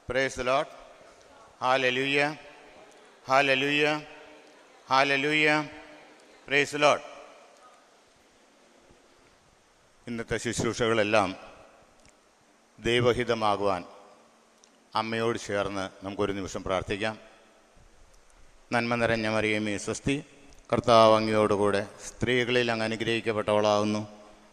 Price the lord. Hallelujah, hallelujah, hallelujah. Price the Lord. ഇന്നത്തെ ശുശ്രൂഷകളെല്ലാം ദൈവഹിതമാകുവാൻ അമ്മയോട് ചേർന്ന് നമുക്കൊരു നിമിഷം പ്രാർത്ഥിക്കാം. നന്മ നിറഞ്ഞ മറിയമേ സ്വസ്തി, കർത്താവ് അങ്ങയോടുകൂടെ സ്ത്രീകളിൽ അങ്ങ് അനുഗ്രഹിക്കപ്പെട്ടവളാകുന്നു.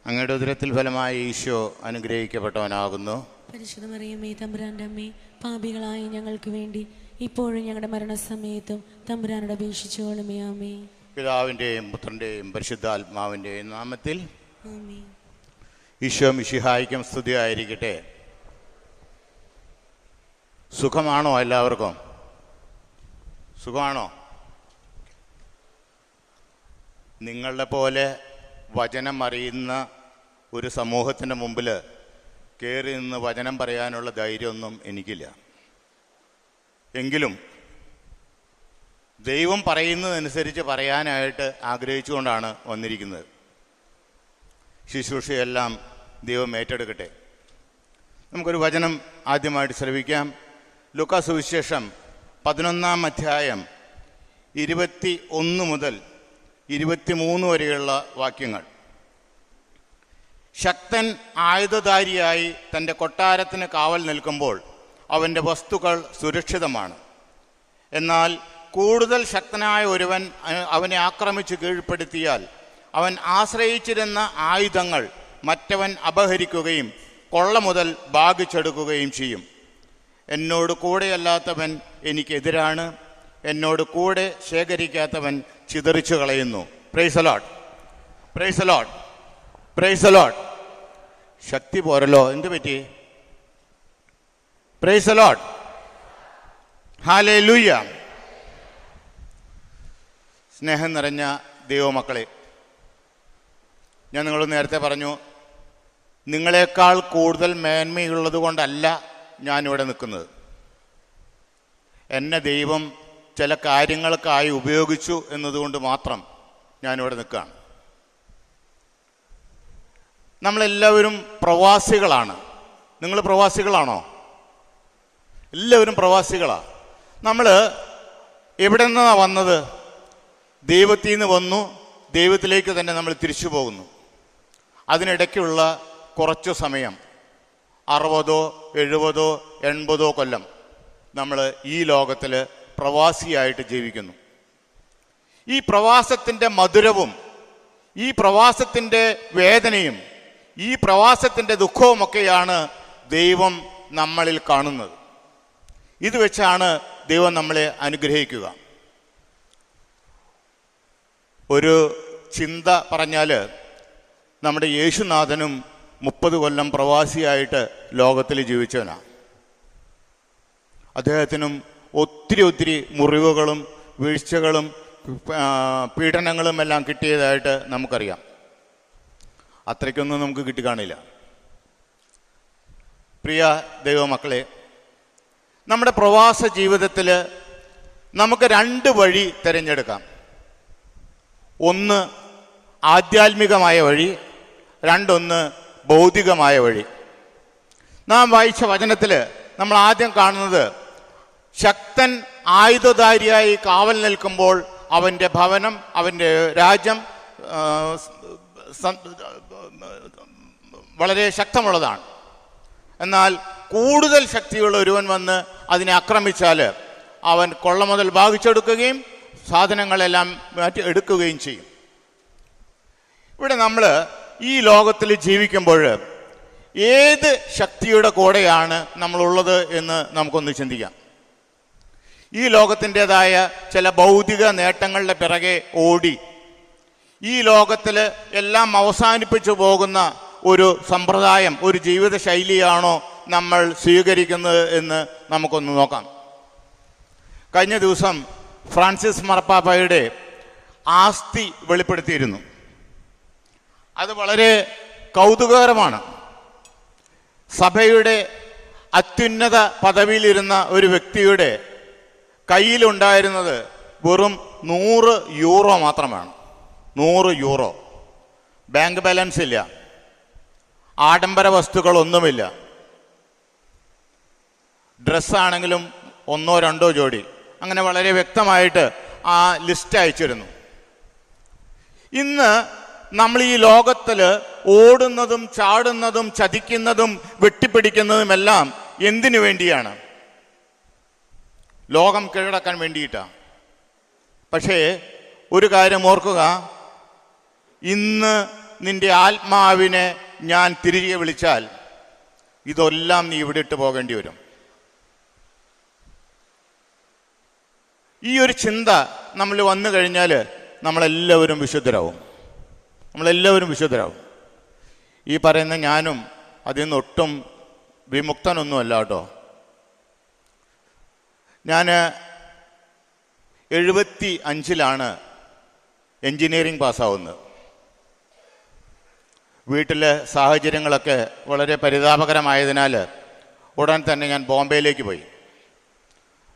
അങ്ങയുടെ ഉദരത്തിൽ ഫലമായ ഈശോ അനുഗ്രഹിക്കപ്പെട്ടവനാകുന്നു. പരിശുദ്ധ മറിയമേ തമ്പുരാന്റെ അമ്മേ, പാപികളായ ഞങ്ങൾക്ക് വേണ്ടി ഇപ്പോഴും ഞങ്ങളുടെ മരണസമയത്തും തമ്പുരാനോട് അപേക്ഷിച്ചുകൊള്ളണമേ. ആമേൻ. പിതാവിൻ്റെയും പുത്രൻ്റെയും പരിശുദ്ധാത്മാവിൻ്റെയും നാമത്തിൽ ആമേൻ. ഈശോ മിശിഹായ്ക്കും സ്തുതിയായിരിക്കട്ടെ. സുഖമാണോ? എല്ലാവർക്കും സുഖമാണോ? നിങ്ങളുടെ പോലെ വചനം അറിയുന്ന ഒരു സമൂഹത്തിൻ്റെ മുമ്പിൽ കയറി നിന്ന് വചനം പറയാനുള്ള ധൈര്യമൊന്നും എനിക്കില്ല. എങ്കിലും ദൈവം പറയുന്നതനുസരിച്ച് പറയാനായിട്ട് ആഗ്രഹിച്ചുകൊണ്ടാണ് വന്നിരിക്കുന്നത്. ശുശ്രൂഷയെല്ലാം ദൈവം ഏറ്റെടുക്കട്ടെ. നമുക്കൊരു വചനം ആദ്യമായിട്ട് ശ്രവിക്കാം. ലൂക്കാ സുവിശേഷം 11-ാം അധ്യായം 21 മുതൽ 23 വരെയുള്ള വാക്യങ്ങൾ. ശക്തൻ ആയുധധാരിയായി തൻ്റെ കൊട്ടാരത്തിന് കാവൽ നിൽക്കുമ്പോൾ അവൻ്റെ വസ്തുക്കൾ സുരക്ഷിതമാണ്. എന്നാൽ കൂടുതൽ ശക്തനായ ഒരുവൻ അവനെ ആക്രമിച്ച് കീഴ്പ്പെടുത്തിയാൽ അവൻ ആശ്രയിച്ചിരുന്ന ആയുധങ്ങൾ മറ്റവൻ അപഹരിക്കുകയും കൊള്ള മുതൽ ഭാഗിച്ചെടുക്കുകയും ചെയ്യും. എന്നോട് കൂടെയല്ലാത്തവൻ എനിക്കെതിരാണ്, എന്നോട് കൂടെ ശേഖരിക്കാത്തവൻ ചിതറിച്ചു കളയുന്നു. Praise the lord, praise the lord, praise the lord. ശക്തി പോരല്ലോ, എന്ത് പറ്റി? Praise the lord, hallelujah. സ്നേഹം നിറഞ്ഞ ദൈവമക്കളെ, ഞാൻ നിങ്ങളോട് നേരത്തെ പറഞ്ഞു, നിങ്ങളെക്കാൾ കൂടുതൽ മേന്മയുള്ളത് കൊണ്ടല്ല ഞാനിവിടെ നിൽക്കുന്നത്. എന്നെ ദൈവം ചില കാര്യങ്ങൾക്കായി ഉപയോഗിച്ചു എന്നതുകൊണ്ട് മാത്രം ഞാനിവിടെ നിൽക്കുകയാണ്. നമ്മളെല്ലാവരും പ്രവാസികളാണ്. നിങ്ങൾ പ്രവാസികളാണോ? എല്ലാവരും പ്രവാസികളാണ്. നമ്മൾ എവിടെ നിന്നാണ് വന്നത്? ദൈവത്തിൽ നിന്ന് വന്നു, ദൈവത്തിലേക്ക് തന്നെ നമ്മൾ തിരിച്ചു പോകുന്നു. അതിനിടയ്ക്കുള്ള കുറച്ചു സമയം, 60, 70, 80 കൊല്ലം നമ്മൾ ഈ ലോകത്തിൽ പ്രവാസിയായിട്ട് ജീവിക്കുന്നു. ഈ പ്രവാസത്തിൻ്റെ മധുരവും ഈ പ്രവാസത്തിൻ്റെ വേദനയും ഈ പ്രവാസത്തിൻ്റെ ദുഃഖവുമൊക്കെയാണ് ദൈവം നമ്മളിൽ കാണുന്നത്. ഇത് വെച്ചാണ് ദൈവം നമ്മളെ അനുഗ്രഹിക്കുക. ഒരു ചിന്ത പറഞ്ഞാൽ, നമ്മുടെ യേശുനാഥനും 30 കൊല്ലം പ്രവാസിയായിട്ട് ലോകത്തിൽ ജീവിച്ചവനാണ്. അദ്ദേഹത്തിനും ഒത്തിരി മുറിവുകളും വീഴ്ചകളും പീഡനങ്ങളും എല്ലാം കിട്ടിയതായിട്ട് നമുക്കറിയാം. അത്രയ്ക്കൊന്നും നമുക്ക് കിട്ടിക്കാണില്ല. പ്രിയ ദൈവമക്കളെ, നമ്മുടെ പ്രവാസ ജീവിതത്തിൽ നമുക്ക് 2 വഴി തിരഞ്ഞെടുക്കാം. ഒന്ന് ആധ്യാത്മികമായ വഴി, 2 ഭൗതികമായ വഴി. നാം വായിച്ച വചനത്തിൽ നമ്മൾ ആദ്യം കാണുന്നത്, ശക്തൻ ആയുധധാരിയായി കാവൽ നിൽക്കുമ്പോൾ അവൻ്റെ ഭവനം, അവൻ്റെ രാജ്യം വളരെ ശക്തമുള്ളതാണ്. എന്നാൽ കൂടുതൽ ശക്തിയുള്ള ഒരുവൻ വന്ന് അതിനെ ആക്രമിച്ചാൽ അവൻ കൊള്ള മുതൽ ഭാഗിച്ചെടുക്കുകയും സാധനങ്ങളെല്ലാം മാറ്റി എടുക്കുകയും ചെയ്യും. ഇവിടെ നമ്മൾ ഈ ലോകത്തിൽ ജീവിക്കുമ്പോൾ ഏത് ശക്തിയുടെ കൂടെയാണ് നമ്മളുള്ളത് എന്ന് നമുക്കൊന്ന് ചിന്തിക്കാം. ഈ ലോകത്തിൻ്റെതായ ചില ഭൗതിക നേട്ടങ്ങളുടെ പിറകെ ഓടി ഈ ലോകത്തിൽ എല്ലാം അവസാനിപ്പിച്ചു പോകുന്ന ഒരു സമ്പ്രദായം, ഒരു ജീവിത ശൈലിയാണോ നമ്മൾ സ്വീകരിക്കുന്നത് എന്ന് നമുക്കൊന്ന് നോക്കാം. കഴിഞ്ഞ ദിവസം ഫ്രാൻസിസ് മാർപ്പാപ്പയുടെ ആസ്തി വെളിപ്പെടുത്തിയിരുന്നു. അത് വളരെ കൗതുകകരമാണ്. സഭയുടെ അത്യുന്നത പദവിയിലിരുന്ന ഒരു വ്യക്തിയുടെ കയ്യിലുണ്ടായിരുന്നത് വെറും 100 യൂറോ മാത്രമാണ്. 100 യൂറോ. ബാങ്ക് ബാലൻസ് ഇല്ല, ആഡംബര വസ്തുക്കളൊന്നുമില്ല. ഡ്രസ്സാണെങ്കിലും 1-2 ജോഡി, അങ്ങനെ വളരെ വ്യക്തമായിട്ട് ആ ലിസ്റ്റ് അയച്ചിരുന്നു. ഇന്ന് നമ്മൾ ഈ ലോകത്തിൽ ഓടുന്നതും ചാടുന്നതും ചതിക്കുന്നതും വെട്ടിപ്പിടിക്കുന്നതുമെല്ലാം എന്തിനു വേണ്ടിയാണ്? ലോകം കീഴടക്കാൻ വേണ്ടിയിട്ടാണ്. പക്ഷേ ഒരു കാര്യം ഓർക്കുക, ഇന്ന് നിന്റെ ആത്മാവിനെ ഞാൻ തിരികെ വിളിച്ചാൽ ഇതെല്ലാം നീ ഇവിടെ ഇട്ട് പോകേണ്ടി വരും. ഈ ഒരു ചിന്ത നമ്മൾ വന്നു കഴിഞ്ഞാൽ നമ്മളെല്ലാവരും വിശുദ്ധരാകും. ഈ പറയുന്ന ഞാനും അതിൽ നിന്ന് ഒട്ടും വിമുക്തനൊന്നുമല്ല കേട്ടോ. ഞാൻ 75-ലാണ് എൻജിനീയറിംഗ് പാസ്സാവുന്നത്. വീട്ടിലെ സാഹചര്യങ്ങളൊക്കെ വളരെ പരിതാപകരമായതിനാൽ ഉടൻ തന്നെ ഞാൻ ബോംബെയിലേക്ക് പോയി.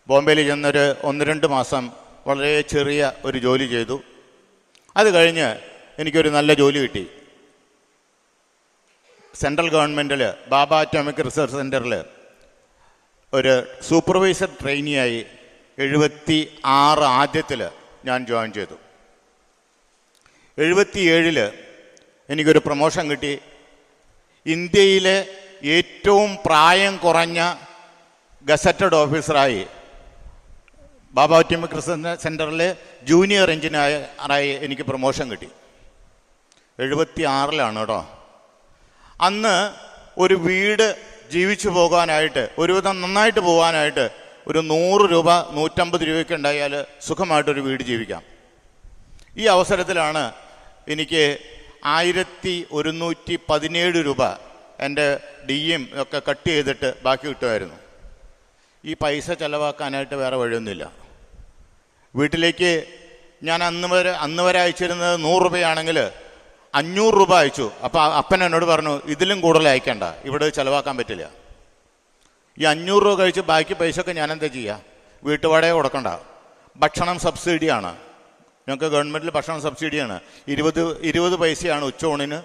ബോംബെയിൽ ചെന്നൊരു 1-2 മാസം വളരെ ചെറിയ ഒരു ജോലി ചെയ്തു. അത് കഴിഞ്ഞ് എനിക്കൊരു നല്ല ജോലി കിട്ടി. സെൻട്രൽ ഗവൺമെൻറ്റിൽ ബാബ അറ്റോമിക് റിസർച്ച് സെൻറ്ററിൽ ഒരു സൂപ്പർവൈസർ ട്രെയിനിയായി 76 ആദ്യത്തിൽ ഞാൻ ജോയിൻ ചെയ്തു. 77 എനിക്കൊരു പ്രൊമോഷൻ കിട്ടി. ഇന്ത്യയിലെ ഏറ്റവും പ്രായം കുറഞ്ഞ ഗസറ്റഡ് ഓഫീസറായി ബാബ അറ്റോമിക് റിസർച്ച് സെൻറ്ററിലെ ജൂനിയർ എഞ്ചിനീയറായി എനിക്ക് പ്രൊമോഷൻ കിട്ടി. 76-ലാണ് കേട്ടോ. അന്ന് ഒരു വീട് ജീവിച്ചു പോകാനായിട്ട്, ഒരുവിധം നന്നായിട്ട് പോകാനായിട്ട് ഒരു 100 രൂപ 150 രൂപയ്ക്ക് ഉണ്ടായാൽ സുഖമായിട്ടൊരു വീട് ജീവിക്കാം. ഈ അവസരത്തിലാണ് എനിക്ക് 1117 രൂപ എൻ്റെ DM ഒക്കെ കട്ട് ചെയ്തിട്ട് ബാക്കി കിട്ടുമായിരുന്നു. ഈ പൈസ ചിലവാക്കാനായിട്ട് വേറെ വഴിയൊന്നുമില്ല. വീട്ടിലേക്ക് ഞാൻ അന്ന് വരെ അയച്ചിരുന്നത് 100 രൂപയാണെങ്കിൽ 500 രൂപ അയച്ചു. അപ്പോൾ അപ്പൻ എന്നോട് പറഞ്ഞു, ഇതിലും കൂടുതൽ അയക്കണ്ട, ഇവിടെ ചിലവാക്കാൻ പറ്റില്ല. ഈ 500 രൂപ കഴിച്ച് ബാക്കി പൈസ ഒക്കെ ഞാൻ എന്താ ചെയ്യുക? വീട്ടുവാടക കൊടുക്കണ്ട. ഭക്ഷണം സബ്സിഡിയാണ്, ഞങ്ങൾക്ക് ഗവൺമെൻറ്റിൽ ഭക്ഷണം സബ്സിഡിയാണ്. 20 പൈസയാണ് ഉച്ചയൂണിന്,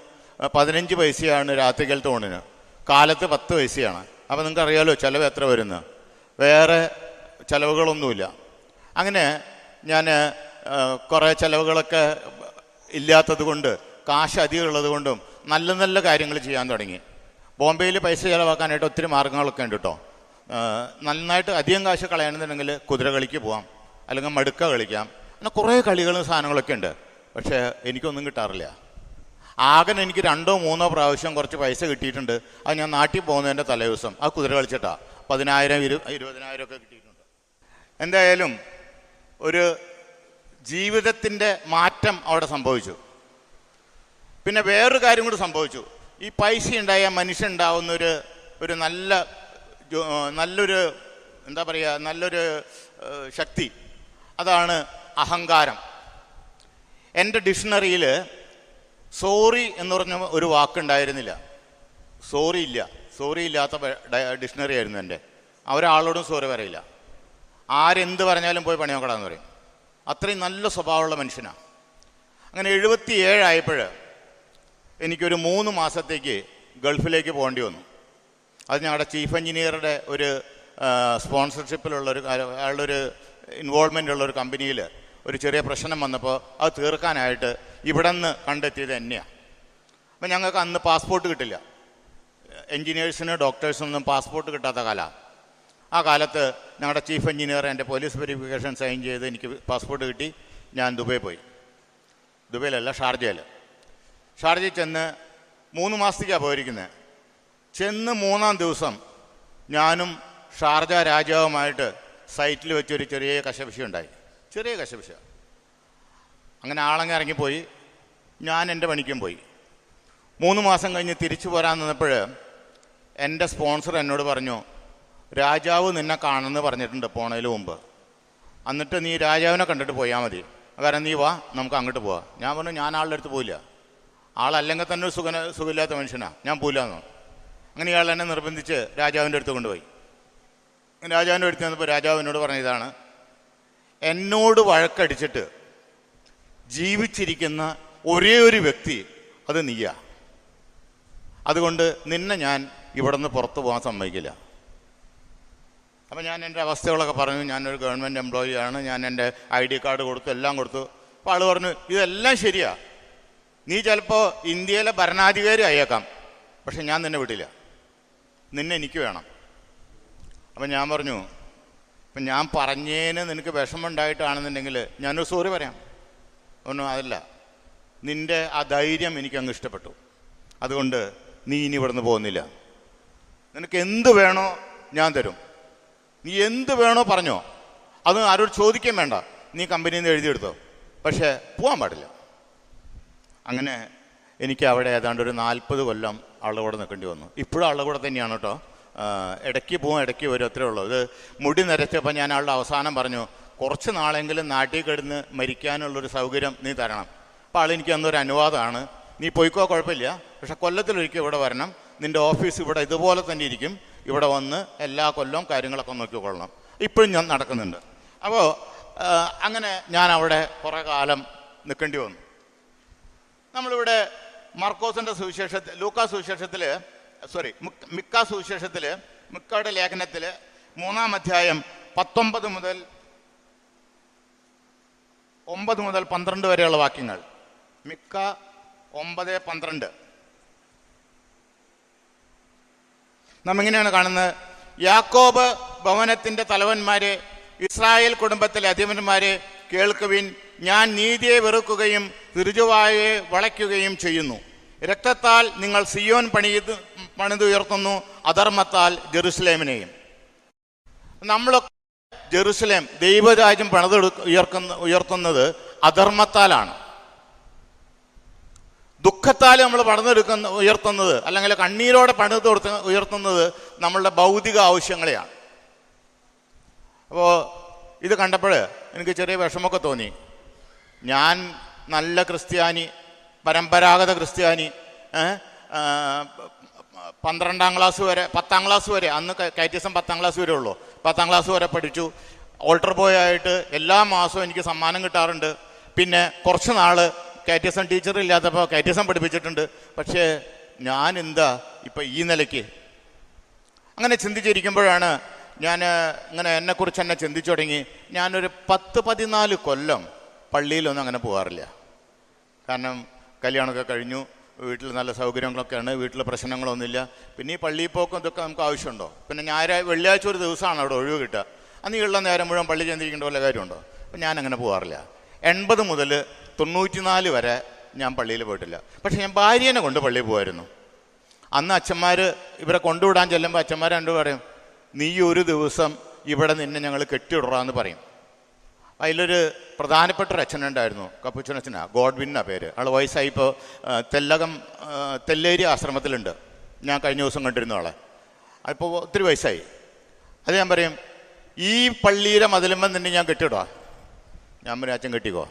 15 പൈസയാണ് രാത്രികാലത്തെ ഊണിന്, കാലത്ത് 10 പൈസയാണ്. അപ്പോൾ നിങ്ങൾക്ക് അറിയാമല്ലോ ചിലവ് എത്ര വരുന്നത്. വേറെ ചിലവുകളൊന്നുമില്ല. അങ്ങനെ ഞാൻ കുറേ ചിലവുകളൊക്കെ ഇല്ലാത്തത് കൊണ്ട്, കാശ് അധികം ഉള്ളത് കൊണ്ടും നല്ല നല്ല കാര്യങ്ങൾ ചെയ്യാൻ തുടങ്ങി. ബോംബെയിൽ പൈസ ചിലവാക്കാനായിട്ട് ഒത്തിരി മാർഗ്ഗങ്ങളൊക്കെ ഉണ്ട് കേട്ടോ. നന്നായിട്ട് അധികം കാശ് കളയണമെന്നുണ്ടെങ്കിൽ കുതിര കളിക്ക് പോവാം, അല്ലെങ്കിൽ മടുക്ക കളിക്കാം, അങ്ങനെ കുറേ കളികളും സാധനങ്ങളൊക്കെ ഉണ്ട്. പക്ഷേ എനിക്കൊന്നും കിട്ടാറില്ല. ആകെ എനിക്ക് 2-3 പ്രാവശ്യം കുറച്ച് പൈസ കിട്ടിയിട്ടുണ്ട്. അത് ഞാൻ നാട്ടിൽ പോകുന്നതിൻ്റെ തലേ ദിവസം ആ കുതിര കളിച്ചിട്ടാണ് 10,000-20,000 ഒക്കെ കിട്ടിയിട്ടുണ്ട്. എന്തായാലും ഒരു ജീവിതത്തിൻ്റെ മാറ്റം അവിടെ സംഭവിച്ചു. പിന്നെ വേറൊരു കാര്യം കൂടി സംഭവിച്ചു. ഈ പൈസ ഉണ്ടായ മനുഷ്യൻ ഉണ്ടാവുന്ന ഒരു നല്ലൊരു എന്താ പറയുക, നല്ലൊരു ശക്തി, അതാണ് അഹങ്കാരം. എൻ്റെ ഡിക്ഷണറിയിൽ സോറി എന്ന് പറഞ്ഞ ഒരു വാക്കുണ്ടായിരുന്നില്ല. സോറി ഇല്ലാത്ത ഡിക്ഷണറി ആയിരുന്നു എൻ്റെ. ഒരാളോടും സോറി പറയില്ല. ആരെന്ത് പറഞ്ഞാലും പോയി പണി നോക്കടാന്ന് പറയും. അത്രയും നല്ല സ്വഭാവമുള്ള മനുഷ്യനാണ്. അങ്ങനെ 77 ആയപ്പോൾ എനിക്കൊരു 3 മാസത്തേക്ക് ഗൾഫിലേക്ക് പോകേണ്ടി വന്നു. അത് ഞങ്ങളുടെ ചീഫ് എഞ്ചിനീയറുടെ ഒരു സ്പോൺസർഷിപ്പിലുള്ളൊരു അയാളുടെ ഇൻവോൾവ്മെൻ്റ് ഉള്ളൊരു കമ്പനിയിൽ ഒരു ചെറിയ പ്രശ്നം വന്നപ്പോൾ അത് തീർക്കാനായിട്ട് ഇവിടെ നിന്ന് കണ്ടെത്തിയത് എന്നെയാണ്. അപ്പം ഞങ്ങൾക്ക് അന്ന് പാസ്പോർട്ട് കിട്ടില്ല. എൻജിനീയേഴ്സിന് ഡോക്ടേഴ്സിനൊന്നും പാസ്പോർട്ട് കിട്ടാത്ത കാലമാണ്. ആ കാലത്ത് ഞങ്ങളുടെ ചീഫ് എഞ്ചിനീയർ എൻ്റെ പോലീസ് വെരിഫിക്കേഷൻ സൈൻ ചെയ്ത് എനിക്ക് പാസ്പോർട്ട് കിട്ടി. ഞാൻ ദുബായ് പോയി. ദുബൈയിലല്ല, ഷാർജയിൽ ചെന്ന് 3 മാസത്തേക്കാണ് പോയിരിക്കുന്നത്. ചെന്ന് 3-ാം ദിവസം ഞാനും ഷാർജ രാജാവുമായിട്ട് സൈറ്റിൽ വെച്ചൊരു ചെറിയ കശപിശ ഉണ്ടായി. അങ്ങനെ ആളങ്ങ് ഇറങ്ങിപ്പോയി. ഞാൻ എൻ്റെ പണിക്കും പോയി. 3 മാസം കഴിഞ്ഞ് തിരിച്ചു പോരാൻ നിന്നപ്പോൾ എൻ്റെ സ്പോൺസർ എന്നോട് പറഞ്ഞു, രാജാവ് നിന്നെ കാണുമെന്ന് പറഞ്ഞിട്ടുണ്ട് പോണതിന് മുമ്പ്. എന്നിട്ട് നീ രാജാവിനെ കണ്ടിട്ട് പോയാൽ മതി, കാരണം നീ വാ, നമുക്ക് അങ്ങോട്ട് പോവാം. ഞാൻ പറഞ്ഞു, ഞാൻ ആളുടെ അടുത്ത് പോയില്ല. ആളല്ലെങ്കിൽ തന്നെ ഒരു സുഖമില്ലാത്ത മനുഷ്യനാണ്, ഞാൻ പോയില്ലാന്ന്. അങ്ങനെ ഇയാൾ എന്നെ നിർബന്ധിച്ച് രാജാവിൻ്റെ അടുത്ത് കൊണ്ടുപോയി. രാജാവിൻ്റെ അടുത്ത് ചെന്നപ്പോൾ രാജാവ് എന്നോട് പറഞ്ഞതാണ്, എന്നോട് വഴക്കടിച്ചിട്ട് ജീവിച്ചിരിക്കുന്ന ഒരേ ഒരു വ്യക്തി അത് നീയാ. അതുകൊണ്ട് നിന്നെ ഞാൻ ഇവിടെ നിന്ന് പുറത്തു പോകാൻ സമ്മതിക്കില്ല. അപ്പോൾ ഞാൻ എൻ്റെ അവസ്ഥകളൊക്കെ പറഞ്ഞു. ഞാനൊരു ഗവൺമെൻറ് എംപ്ലോയി ആണ്, ഞാൻ എൻ്റെ ID കാർഡ് കൊടുത്തു, എല്ലാം കൊടുത്തു. അപ്പോൾ ആൾ പറഞ്ഞു, ഇതെല്ലാം ശരിയാ, നീ ചിലപ്പോൾ ഇന്ത്യയിലെ ഭരണാധികാരി ആയേക്കാം, പക്ഷെ ഞാൻ നിന്നെ വിടില്ല, നിന്നെ എനിക്ക് വേണം. അപ്പം ഞാൻ പറഞ്ഞു, ഇപ്പം ഞാൻ പറഞ്ഞതിന് നിനക്ക് വിഷമമുണ്ടായിട്ടാണെന്നുണ്ടെങ്കിൽ ഞാനൊരു സോറി പറയാം. ഒന്നും അതല്ല, നിൻ്റെ ആ ധൈര്യം എനിക്കങ്ങ് ഇഷ്ടപ്പെട്ടു, അതുകൊണ്ട് നീ ഇനി ഇവിടുന്ന് പോകുന്നില്ല. നിനക്ക് എന്ത് വേണോ ഞാൻ തരും, നീ എന്ത് വേണോ പറഞ്ഞോ, അത് ആരോട് ചോദിക്കാൻ വേണ്ട, നീ കമ്പനിയിൽ നിന്ന് എഴുതിയെടുത്തോ, പക്ഷേ പോകാൻ പാടില്ല. അങ്ങനെ എനിക്ക് അവിടെ ഏതാണ്ട് ഒരു 40 കൊല്ലം ആളുടെ കൂടെ നിൽക്കേണ്ടി വന്നു. ഇപ്പോഴും ആളുടെ കൂടെ തന്നെയാണ് കേട്ടോ. ഇടയ്ക്ക് പോവും, ഇടയ്ക്ക് വരും, അത്രേ ഉള്ളൂ. ഇത് മുടി നരച്ചപ്പോൾ ഞാൻ ആളുടെ അവസാനം പറഞ്ഞു, കുറച്ച് നാളെങ്കിലും നാട്ടിൽ കിടന്ന് മരിക്കാനുള്ളൊരു സൗകര്യം നീ തരണം. അപ്പോൾ ആളെനിക്ക് അന്നൊരു അനുവാദമാണ്, നീ പോയിക്കോ, കുഴപ്പമില്ല, പക്ഷെ കൊല്ലത്തിലൊരിക്കൽ ഇവിടെ വരണം, നിൻ്റെ ഓഫീസ് ഇവിടെ ഇതുപോലെ തന്നെ ഇരിക്കും, ഇവിടെ വന്ന് എല്ലാ കൊല്ലവും കാര്യങ്ങളൊക്കെ നോക്കിക്കൊള്ളണം. ഇപ്പോഴും ഞാൻ നടക്കുന്നുണ്ട്. അപ്പോൾ അങ്ങനെ ഞാൻ അവിടെ കുറേ കാലം നിൽക്കേണ്ടി വന്നു. നമ്മളിവിടെ മാർക്കോസിൻ്റെ സുവിശേഷത്തിൽ, ലൂക്കാ സുവിശേഷത്തിൽ, മിക്ക സുവിശേഷത്തിൽ, മിക്കയുടെ ലേഖനത്തിൽ 3-ാം അധ്യായം 19 മുതൽ 9 മുതൽ 12 വരെയുള്ള വാക്യങ്ങൾ. മിക്ക 9-12 നാം ഇങ്ങനെയാണ് കാണുന്നത്. യാക്കോബ് ഭവനത്തിൻ്റെ തലവന്മാരെ, ഇസ്രായേൽ കുടുംബത്തിലെ അധിപന്മാരെ കേൾക്കുവിൻ, ഞാൻ നീതിയെ വെറുക്കുകയും ഋജുവായെ വളയ്ക്കുകയും ചെയ്യുന്നു. രക്തത്താൽ നിങ്ങൾ സിയോൻ പണിതുയർത്തുന്നു, അധർമ്മത്താൽ ജെറുസലേമിനെയും. നമ്മളൊക്കെ ജെറുസലേം ദൈവരാജ്യം ഉയർത്തുന്നത് അധർമ്മത്താലാണ്. ദുഃഖത്താൽ നമ്മൾ ഉയർത്തുന്നത്, അല്ലെങ്കിൽ കണ്ണീരോടെ ഉയർത്തുന്നത് നമ്മളുടെ ഭൗതിക ആവശ്യങ്ങളെയാണ്. അപ്പോൾ ഇത് കണ്ടപ്പോൾ എനിക്ക് ചെറിയ വിഷമമൊക്കെ തോന്നി. ഞാൻ നല്ല ക്രിസ്ത്യാനി, പരമ്പരാഗത ക്രിസ്ത്യാനി, 12-ാം ക്ലാസ് വരെ, 10-ാം ക്ലാസ് വരെ, അന്ന് കൈറ്റിസം 10-ാം ക്ലാസ് വരെ ഉള്ളൂ, 10-ാം ക്ലാസ് വരെ പഠിച്ചു. ഓൾട്ടർ ബോയ് ആയിട്ട് എല്ലാ മാസവും എനിക്ക് സമ്മാനം കിട്ടാറുണ്ട്. പിന്നെ കുറച്ച് നാൾ കൈറ്റിസം ടീച്ചർ ഇല്ലാത്തപ്പോൾ കൈറ്റിസം പഠിപ്പിച്ചിട്ടുണ്ട്. പക്ഷേ ഞാൻ എന്താ ഇപ്പം ഈ നിലയ്ക്ക്? അങ്ങനെ ചിന്തിച്ചിരിക്കുമ്പോഴാണ് ഞാൻ ഇങ്ങനെ എന്നെക്കുറിച്ച് തന്നെ ചിന്തിച്ചു തുടങ്ങി. ഞാനൊരു 10-14 കൊല്ലം പള്ളിയിലൊന്നും അങ്ങനെ പോകാറില്ല. കാരണം കല്യാണമൊക്കെ കഴിഞ്ഞു, വീട്ടിൽ നല്ല സൗകര്യങ്ങളൊക്കെയാണ്, വീട്ടിൽ പ്രശ്നങ്ങളൊന്നുമില്ല. പിന്നെ ഈ പള്ളിയിൽ പോക്കും ഇതൊക്കെ നമുക്ക് ആവശ്യമുണ്ടോ? പിന്നെ വെള്ളിയാഴ്ച ഒരു ദിവസമാണ് അവിടെ ഒഴിവ് കിട്ടുക. അന്ന് ഈ ഉള്ള നേരം മുഴുവൻ പള്ളി ചെന്നിരിക്കേണ്ട വല്ല കാര്യമുണ്ടോ? അപ്പം ഞാനങ്ങനെ പോകാറില്ല. 80 മുതൽ 94 വരെ ഞാൻ പള്ളിയിൽ പോയിട്ടില്ല. പക്ഷെ ഞാൻ ഭാര്യേനെ കൊണ്ട് പള്ളിയിൽ പോകുമായിരുന്നു. അന്ന് അച്ഛന്മാർ ഇവരെ കൊണ്ടുവിടാൻ ചെല്ലുമ്പോൾ അച്ഛന്മാർ രണ്ടു പറയും, നീ ഒരു ദിവസം ഇവിടെ നിന്നെ ഞങ്ങൾ കെട്ടിവിടാന്ന് പറയും. അതിലൊരു പ്രധാനപ്പെട്ടൊരു അച്ഛനുണ്ടായിരുന്നു, കപ്പുച്ചനച്ഛനാ, ഗോഡ്വിന്നാ പേര്. ആൾ വയസ്സായി, ഇപ്പോൾ തെല്ലേരി ആശ്രമത്തിലുണ്ട്. ഞാൻ കഴിഞ്ഞ ദിവസം കണ്ടിരുന്നു ആളെ. ഇപ്പോൾ ഒത്തിരി വയസ്സായി. അത് ഞാൻ പറയും, ഈ പള്ളിയിലെ മതിലുമ്പം തന്നെ ഞാൻ കെട്ടിവിടാം. ഞാൻ പറയും, അച്ഛൻ കെട്ടിക്കോ.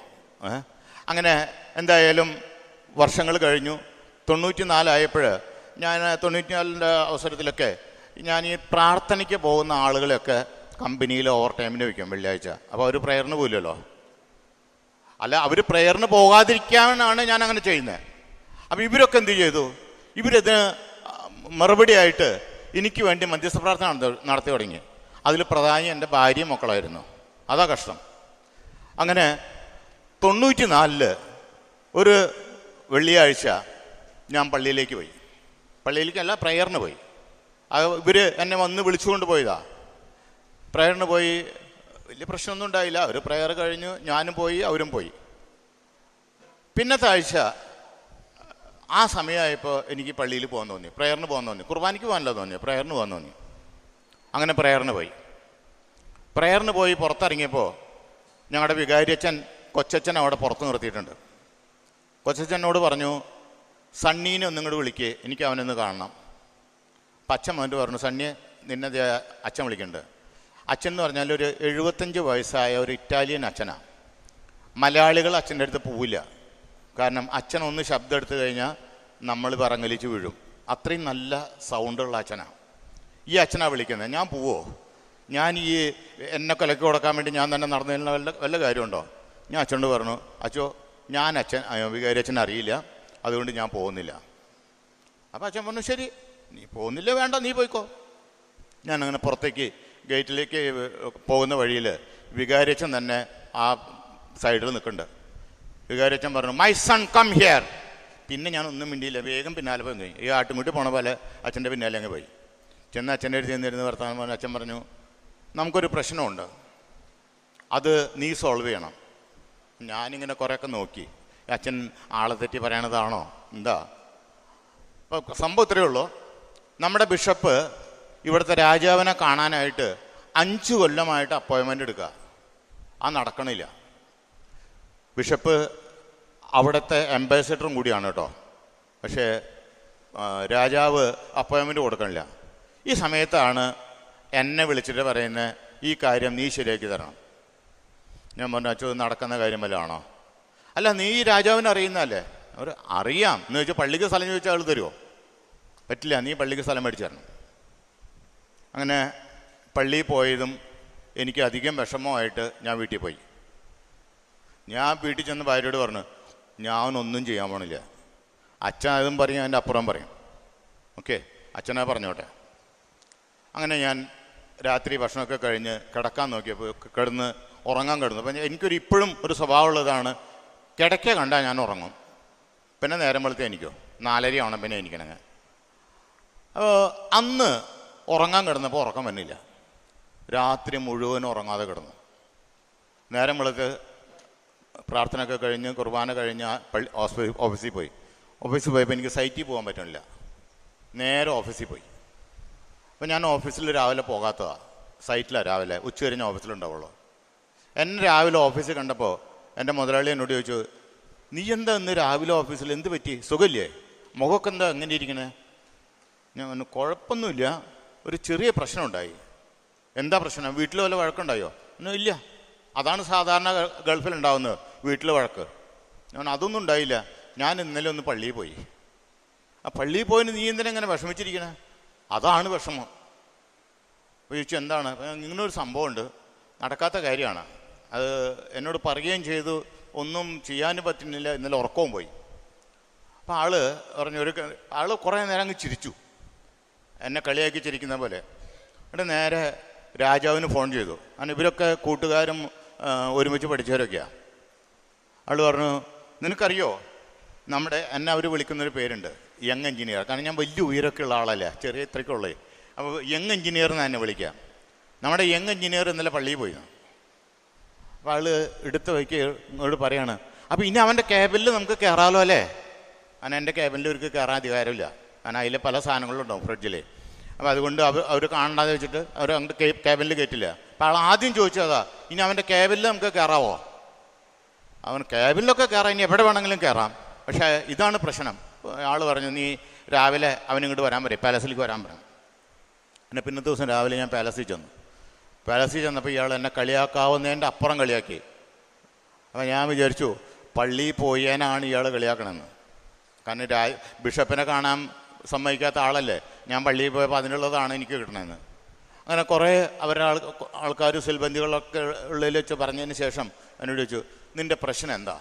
അങ്ങനെ എന്തായാലും വർഷങ്ങൾ കഴിഞ്ഞു. 94 ആയപ്പോൾ ഞാൻ 94-ൻ്റെ അവസരത്തിലൊക്കെ ഞാൻ ഈ പ്രാർത്ഥനയ്ക്ക് പോകുന്ന ആളുകളെയൊക്കെ കമ്പനിയിൽ ഓവർ ടൈമിന് വയ്ക്കും വെള്ളിയാഴ്ച. അപ്പോൾ അവർ പ്രയറിന് പോയില്ലല്ലോ. അല്ല, അവർ പ്രയറിന് പോകാതിരിക്കാനാണ് ഞാൻ അങ്ങനെ ചെയ്യുന്നത്. അപ്പോൾ ഇവരൊക്കെ എന്ത് ചെയ്തു? ഇവരിതിന് മറുപടിയായിട്ട് എനിക്ക് വേണ്ടി മധ്യസ്ഥ പ്രാർത്ഥന നടത്തി തുടങ്ങി. അതിൽ പ്രധാനി എൻ്റെ ഭാര്യയും മക്കളായിരുന്നു. അതാ കഷ്ടം. അങ്ങനെ 94 ഒരു വെള്ളിയാഴ്ച ഞാൻ പള്ളിയിലേക്ക് പോയി. പള്ളിയിലേക്കല്ല, പ്രയറിന് പോയി. ഇവർ എന്നെ വന്ന് വിളിച്ചുകൊണ്ട് പോയതാ. പ്രയറിന് പോയി, വലിയ പ്രശ്നമൊന്നും ഉണ്ടായില്ല. അവർ പ്രയർ കഴിഞ്ഞു, ഞാനും പോയി, അവരും പോയി. പിന്നത്തെ ആഴ്ച ആ സമയമായപ്പോൾ എനിക്ക് പള്ളിയിൽ പോകാൻ തോന്നി, പ്രയറിന് പോകാൻ തോന്നി. കുർബാനയ്ക്ക് പോകാനല്ല തോന്നി, പ്രയറിന് പോകാൻ തോന്നി. അങ്ങനെ പ്രയറിന് പോയി പുറത്തിറങ്ങിയപ്പോൾ ഞങ്ങളുടെ വികാരിയച്ഛൻ കൊച്ചച്ഛൻ അവിടെ പുറത്ത് നിർത്തിയിട്ടുണ്ട്. കൊച്ചച്ഛനോട് പറഞ്ഞു, സണ്ണീനെ ഒന്നിങ്ങോട്ട് വിളിക്ക്, എനിക്ക് അവനൊന്ന് കാണണം. അപ്പം അച്ഛൻ വന്നിട്ട് പറഞ്ഞു, സണ്ണിയെ നിന്നെ അച്ഛൻ വിളിക്കുന്നുണ്ട്. അച്ഛൻ എന്ന് പറഞ്ഞാൽ ഒരു 75 വയസ്സായ ഒരു ഇറ്റാലിയൻ അച്ഛനാണ്. മലയാളികൾ അച്ഛൻ്റെ അടുത്ത് പോവില്ല. കാരണം അച്ഛൻ ഒന്ന് ശബ്ദം എടുത്തു കഴിഞ്ഞാൽ നമ്മൾ പറങ്ങലിച്ച് വീഴും. അത്രയും നല്ല സൗണ്ടുള്ള അച്ഛനാണ്. ഈ അച്ഛനാണ് വിളിക്കുന്നത്. ഞാൻ പോവോ? ഞാൻ ഈ എന്നെ കൊലക്ക് കൊടുക്കാൻ വേണ്ടി ഞാൻ തന്നെ നടന്നതിന് വല്ല കാര്യമുണ്ടോ? ഞാൻ അച്ഛനോട് പറഞ്ഞു, അച്ഛോ ഞാൻ വികാരി അച്ഛൻ അറിയില്ല, അതുകൊണ്ട് ഞാൻ പോകുന്നില്ല. അപ്പോൾ അച്ഛൻ പറഞ്ഞു, ശരി, നീ പോകുന്നില്ല, വേണ്ട, നീ പോയിക്കോ. ഞാനങ്ങനെ പുറത്തേക്ക് ഗേറ്റിലേക്ക് പോകുന്ന വഴിയിൽ വികാരിയച്ഛൻ തന്നെ ആ സൈഡിൽ നിൽക്കുന്നുണ്ട്. വികാരിയച്ഛൻ പറഞ്ഞു, മൈ സൺ കം ഹിയർ. പിന്നെ ഞാൻ ഒന്നും മിണ്ടിയില്ല, വേഗം പിന്നാലെ പോയി കഴിഞ്ഞു. ഈ ആട്ടുമുട്ടി പോണ പോലെ അച്ഛൻ്റെ പിന്നാലെ അങ്ങ് പോയി. ചെന്ന് അച്ഛൻ്റെ അടുത്ത് ചെന്നിരുന്ന് വർത്തമാനം പറഞ്ഞു. അച്ഛൻ പറഞ്ഞു, നമുക്കൊരു പ്രശ്നമുണ്ട്, അത് നീ സോൾവ് ചെയ്യണം. ഞാനിങ്ങനെ കുറേയൊക്കെ നോക്കി, അച്ഛൻ ആളെ തെറ്റി പറയണതാണോ എന്താ? അപ്പോൾ സംഭവം ഇത്രയേ ഉള്ളൂ. നമ്മുടെ ബിഷപ്പ് ഇവിടുത്തെ രാജാവിനെ കാണാനായിട്ട് 5 കൊല്ലമായിട്ട് അപ്പോയിൻമെൻ്റ് എടുക്കുക, അത് നടക്കണില്ല. ബിഷപ്പ് അവിടുത്തെ അംബാസിഡറും കൂടിയാണ് കേട്ടോ, പക്ഷേ രാജാവ് അപ്പോയിൻമെൻറ്റ് കൊടുക്കണില്ല. ഈ സമയത്താണ് എന്നെ വിളിച്ചിട്ട് പറയുന്നത്, ഈ കാര്യം നീ ശരിയാക്കി തരണം. ഞാൻ പറഞ്ഞു, അച്ഛൻ നടക്കുന്ന കാര്യം വല്ല ആണോ? അല്ല, നീ ഈ രാജാവിനെ അറിയുന്നതല്ലേ? അവർ അറിയാം എന്ന് ചോദിച്ചാൽ പള്ളിക്ക് സ്ഥലം ചോദിച്ചാൽ ആൾ തരുമോ? പറ്റില്ല, നീ പള്ളിക്ക് സ്ഥലം മേടിച്ചു തരണം. അങ്ങനെ പള്ളിയിൽ പോയതും എനിക്ക് അധികം വിഷമമായിട്ട് ഞാൻ വീട്ടിൽ പോയി. ഞാൻ വീട്ടിൽ ചെന്ന് ഭാര്യയോട് പറഞ്ഞു, ഞാനൊന്നും ചെയ്യാൻ പോണില്ല. അച്ഛൻ അതും പറയും, അതിൻ്റെ അപ്പുറം പറയും. ഓക്കെ, അച്ഛനെ പറഞ്ഞോട്ടെ. അങ്ങനെ ഞാൻ രാത്രി ഭക്ഷണമൊക്കെ കഴിഞ്ഞ് കിടക്കാൻ നോക്കിയപ്പോൾ കിടന്ന് ഉറങ്ങാൻ കിടന്നു. അപ്പം എനിക്കൊരു ഇപ്പോഴും ഒരു സ്വഭാവമുള്ളതാണ്, കിടക്ക കണ്ടാൽ ഞാൻ ഉറങ്ങും, പിന്നെ നേരം വെളുത്ത് എനിക്കോ 4:30 ആവണം പിന്നെ എനിക്കണങ്ങ്. അപ്പോൾ അന്ന് ഉറങ്ങാൻ കിടന്നപ്പോൾ ഉറക്കം വന്നില്ല. രാത്രി മുഴുവൻ ഉറങ്ങാതെ കിടന്നു. നേരം വെളുത്ത് പ്രാർത്ഥനയൊക്കെ കഴിഞ്ഞ് കുർബാന കഴിഞ്ഞ് ഓഫീസിൽ പോയി. ഓഫീസിൽ പോയപ്പോൾ എനിക്ക് സൈറ്റിൽ പോകാൻ പറ്റണില്ല. നേരെ ഓഫീസിൽ പോയി. അപ്പോൾ ഞാൻ ഓഫീസിൽ രാവിലെ പോകാത്തതാണ്, സൈറ്റിലാണ് രാവിലെ, ഉച്ച കഴിഞ്ഞ് ഓഫീസിലുണ്ടാവുള്ളൂ. എന്നെ രാവിലെ ഓഫീസിൽ കണ്ടപ്പോൾ എൻ്റെ മുതലാളി എന്നോട് ചോദിച്ചു, നീ എന്താ ഇന്ന് രാവിലെ ഓഫീസിൽ, എന്ത് പറ്റി, സുഖമില്ലേ, മുഖമൊക്കെ എന്താ എങ്ങനെ ഇരിക്കണേ? ഞാൻ പറഞ്ഞു, കുഴപ്പമൊന്നുമില്ല, ഒരു ചെറിയ പ്രശ്നം ഉണ്ടായി. എന്താ പ്രശ്നം? വീട്ടിൽ വല്ല വഴക്കുണ്ടായോ? ഒന്നും ഇല്ല, അതാണ് സാധാരണ ഗൾഫിലുണ്ടാവുന്നത്, വീട്ടിൽ വഴക്ക്. ഞാൻ അതൊന്നും ഉണ്ടായില്ല, ഞാൻ ഇന്നലെ ഒന്ന് പള്ളിയിൽ പോയി. ആ പള്ളിയിൽ പോയിന് നീ എന്തിനാ ഇങ്ങനെ വിഷമിച്ചിരിക്കണേ? അതാണ് വിഷമം. അപ്പോൾ ചോദിച്ചു, എന്താണ്? ഇങ്ങനൊരു സംഭവമുണ്ട്, നടക്കാത്ത കാര്യമാണ്, അത് എന്നോട് പറയുകയും ചെയ്തു, ഒന്നും ചെയ്യാനും പറ്റുന്നില്ല, ഇന്നലെ ഉറക്കവും പോയി. അപ്പോൾ പറഞ്ഞു, ആൾ കുറേ നേരം അങ്ങ് ചിരിച്ചു, എന്നെ കളിയാക്കി ചിരിക്കുന്ന പോലെ. എന്നിട്ട് നേരെ രാജാവിന് ഫോൺ ചെയ്തു. കാരണം ഇവരൊക്കെ കൂട്ടുകാരും ഒരുമിച്ച് പഠിച്ചവരൊക്കെയാണ്. ആൾ പറഞ്ഞു, നിനക്കറിയോ, എന്നെ അവർ വിളിക്കുന്നൊരു പേരുണ്ട്, യങ് എഞ്ചിനീയർ. കാരണം ഞാൻ വലിയ ഉയരമൊക്കെ ഉള്ള ആളല്ല, ചെറിയ ഇത്രയ്ക്ക് ഉള്ളേ. അപ്പോൾ യങ് എഞ്ചിനീയർ എന്ന് എന്നെ വിളിക്കാം. നമ്മുടെ യങ് എഞ്ചിനീയർ ഇന്നലെ പള്ളിയിൽ പോയി. അപ്പോൾ ആൾ എടുത്ത വയ്ക്ക് ഇങ്ങോട്ട് പറയാണ്, അപ്പോൾ ഇനി അവൻ്റെ ക്യാബിനിൽ നമുക്ക് കയറാമല്ലോ അല്ലേ? കാരണം എൻ്റെ ക്യാബിനിൽ അവർക്ക് കയറാൻ അധികാരമില്ല, കാരണം അതിൽ പല സാധനങ്ങളുണ്ടാവും ഫ്രിഡ്ജിൽ. അപ്പോൾ അതുകൊണ്ട് അവർ കാണണ്ടാതെ വെച്ചിട്ട് അവർ അങ്ങോട്ട് ക്യാബിനിൽ കയറ്റില്ല. അപ്പോൾ ആൾ ആദ്യം ചോദിച്ചതാ, ഇനി അവൻ്റെ ക്യാബിനിൽ നമുക്ക് കയറാവോ? അവൻ ക്യാബിനിലൊക്കെ കയറാം, ഇനി എവിടെ വേണമെങ്കിലും കയറാം, പക്ഷേ ഇതാണ് പ്രശ്നം. ആൾ പറഞ്ഞു, നീ രാവിലെ അവനിങ്ങോട്ട് വരാൻ പറയും, പാലസിലേക്ക് വരാൻ പറയും. പിന്നെ പിന്നത്തെ ദിവസം രാവിലെ ഞാൻ പാലസിൽ ചെന്നു. പാലസിൽ ചെന്നപ്പോൾ ഇയാൾ എന്നെ കളിയാക്കാവുന്നതിൻ്റെ അപ്പുറം കളിയാക്കി. അപ്പോൾ ഞാൻ വിചാരിച്ചു, പള്ളിയിൽ പോയേനാണ് ഇയാൾ കളിയാക്കണമെന്ന്. കാരണം ബിഷപ്പിനെ കാണാൻ സമ്മതിക്കാത്ത ആളല്ലേ, ഞാൻ പള്ളിയിൽ പോയപ്പോൾ അതിനുള്ളതാണ് എനിക്ക് കിട്ടണമെന്ന്. അങ്ങനെ കുറേ അവരുടെ ആൾക്കാർ സിൽബന്ധികളൊക്കെ ഉള്ളിൽ വെച്ച് പറഞ്ഞതിന് ശേഷം എന്നോട് ചോദിച്ചു, നിൻ്റെ പ്രശ്നം എന്താ?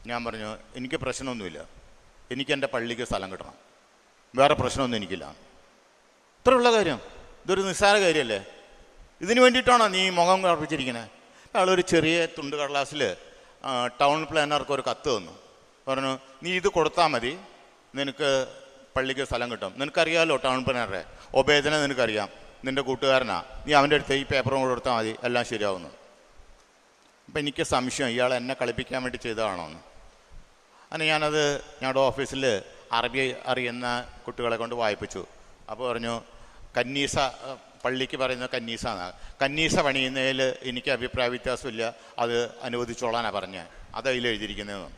ഞാൻ പറഞ്ഞു, എനിക്ക് പ്രശ്നമൊന്നുമില്ല, എനിക്ക് എൻ്റെ പള്ളിക്ക് സ്ഥലം കിട്ടണം, വേറെ പ്രശ്നമൊന്നും എനിക്കില്ല. ഇത്രയുള്ള കാര്യം, ഇതൊരു നിസ്സാര കാര്യമല്ലേ? ഇതിന് വേണ്ടിയിട്ടാണോ നീ മുഖം കറുപ്പിച്ചിരിക്കുന്നത്? അയാളൊരു ചെറിയ തുണ്ട് കടലാസിൽ ടൗൺ പ്ലാനർക്ക് ഒരു കത്ത് തന്നു. പറഞ്ഞു, നീ ഇത് കൊടുത്താൽ മതി, നിനക്ക് പള്ളിക്ക് സ്ഥലം കിട്ടും. നിനക്കറിയാമല്ലോ ടൗൺ പ്ലാനറെ, ഒബേദിനെ നിനക്കറിയാം, നിൻ്റെ കൂട്ടുകാരനാ, നീ അവൻ്റെ അടുത്ത് ഈ പേപ്പറും കൊടുത്താൽ മതി, എല്ലാം ശരിയാവുന്നു. അപ്പം എനിക്ക് സംശയം, ഇയാൾ എന്നെ കളിപ്പിക്കാൻ വേണ്ടി ചെയ്തതാണോ എന്ന്. അങ്ങനെ ഞാനത് ഞങ്ങളുടെ ഓഫീസിൽ അറബി അറിയുന്ന കുട്ടികളെ കൊണ്ട് വായിപ്പിച്ചു. അപ്പോൾ പറഞ്ഞു, കന്നീസ, പള്ളിക്ക് പറയുന്ന കന്നീസ എന്നാണ്, കന്നീസ പണിയുന്നതിൽ എനിക്ക് അഭിപ്രായ വ്യത്യാസമില്ല, അത് അനുവദിച്ചോളാനാണ് പറഞ്ഞത്, അത് അതിൽ എഴുതിയിരിക്കുന്നതെന്ന്.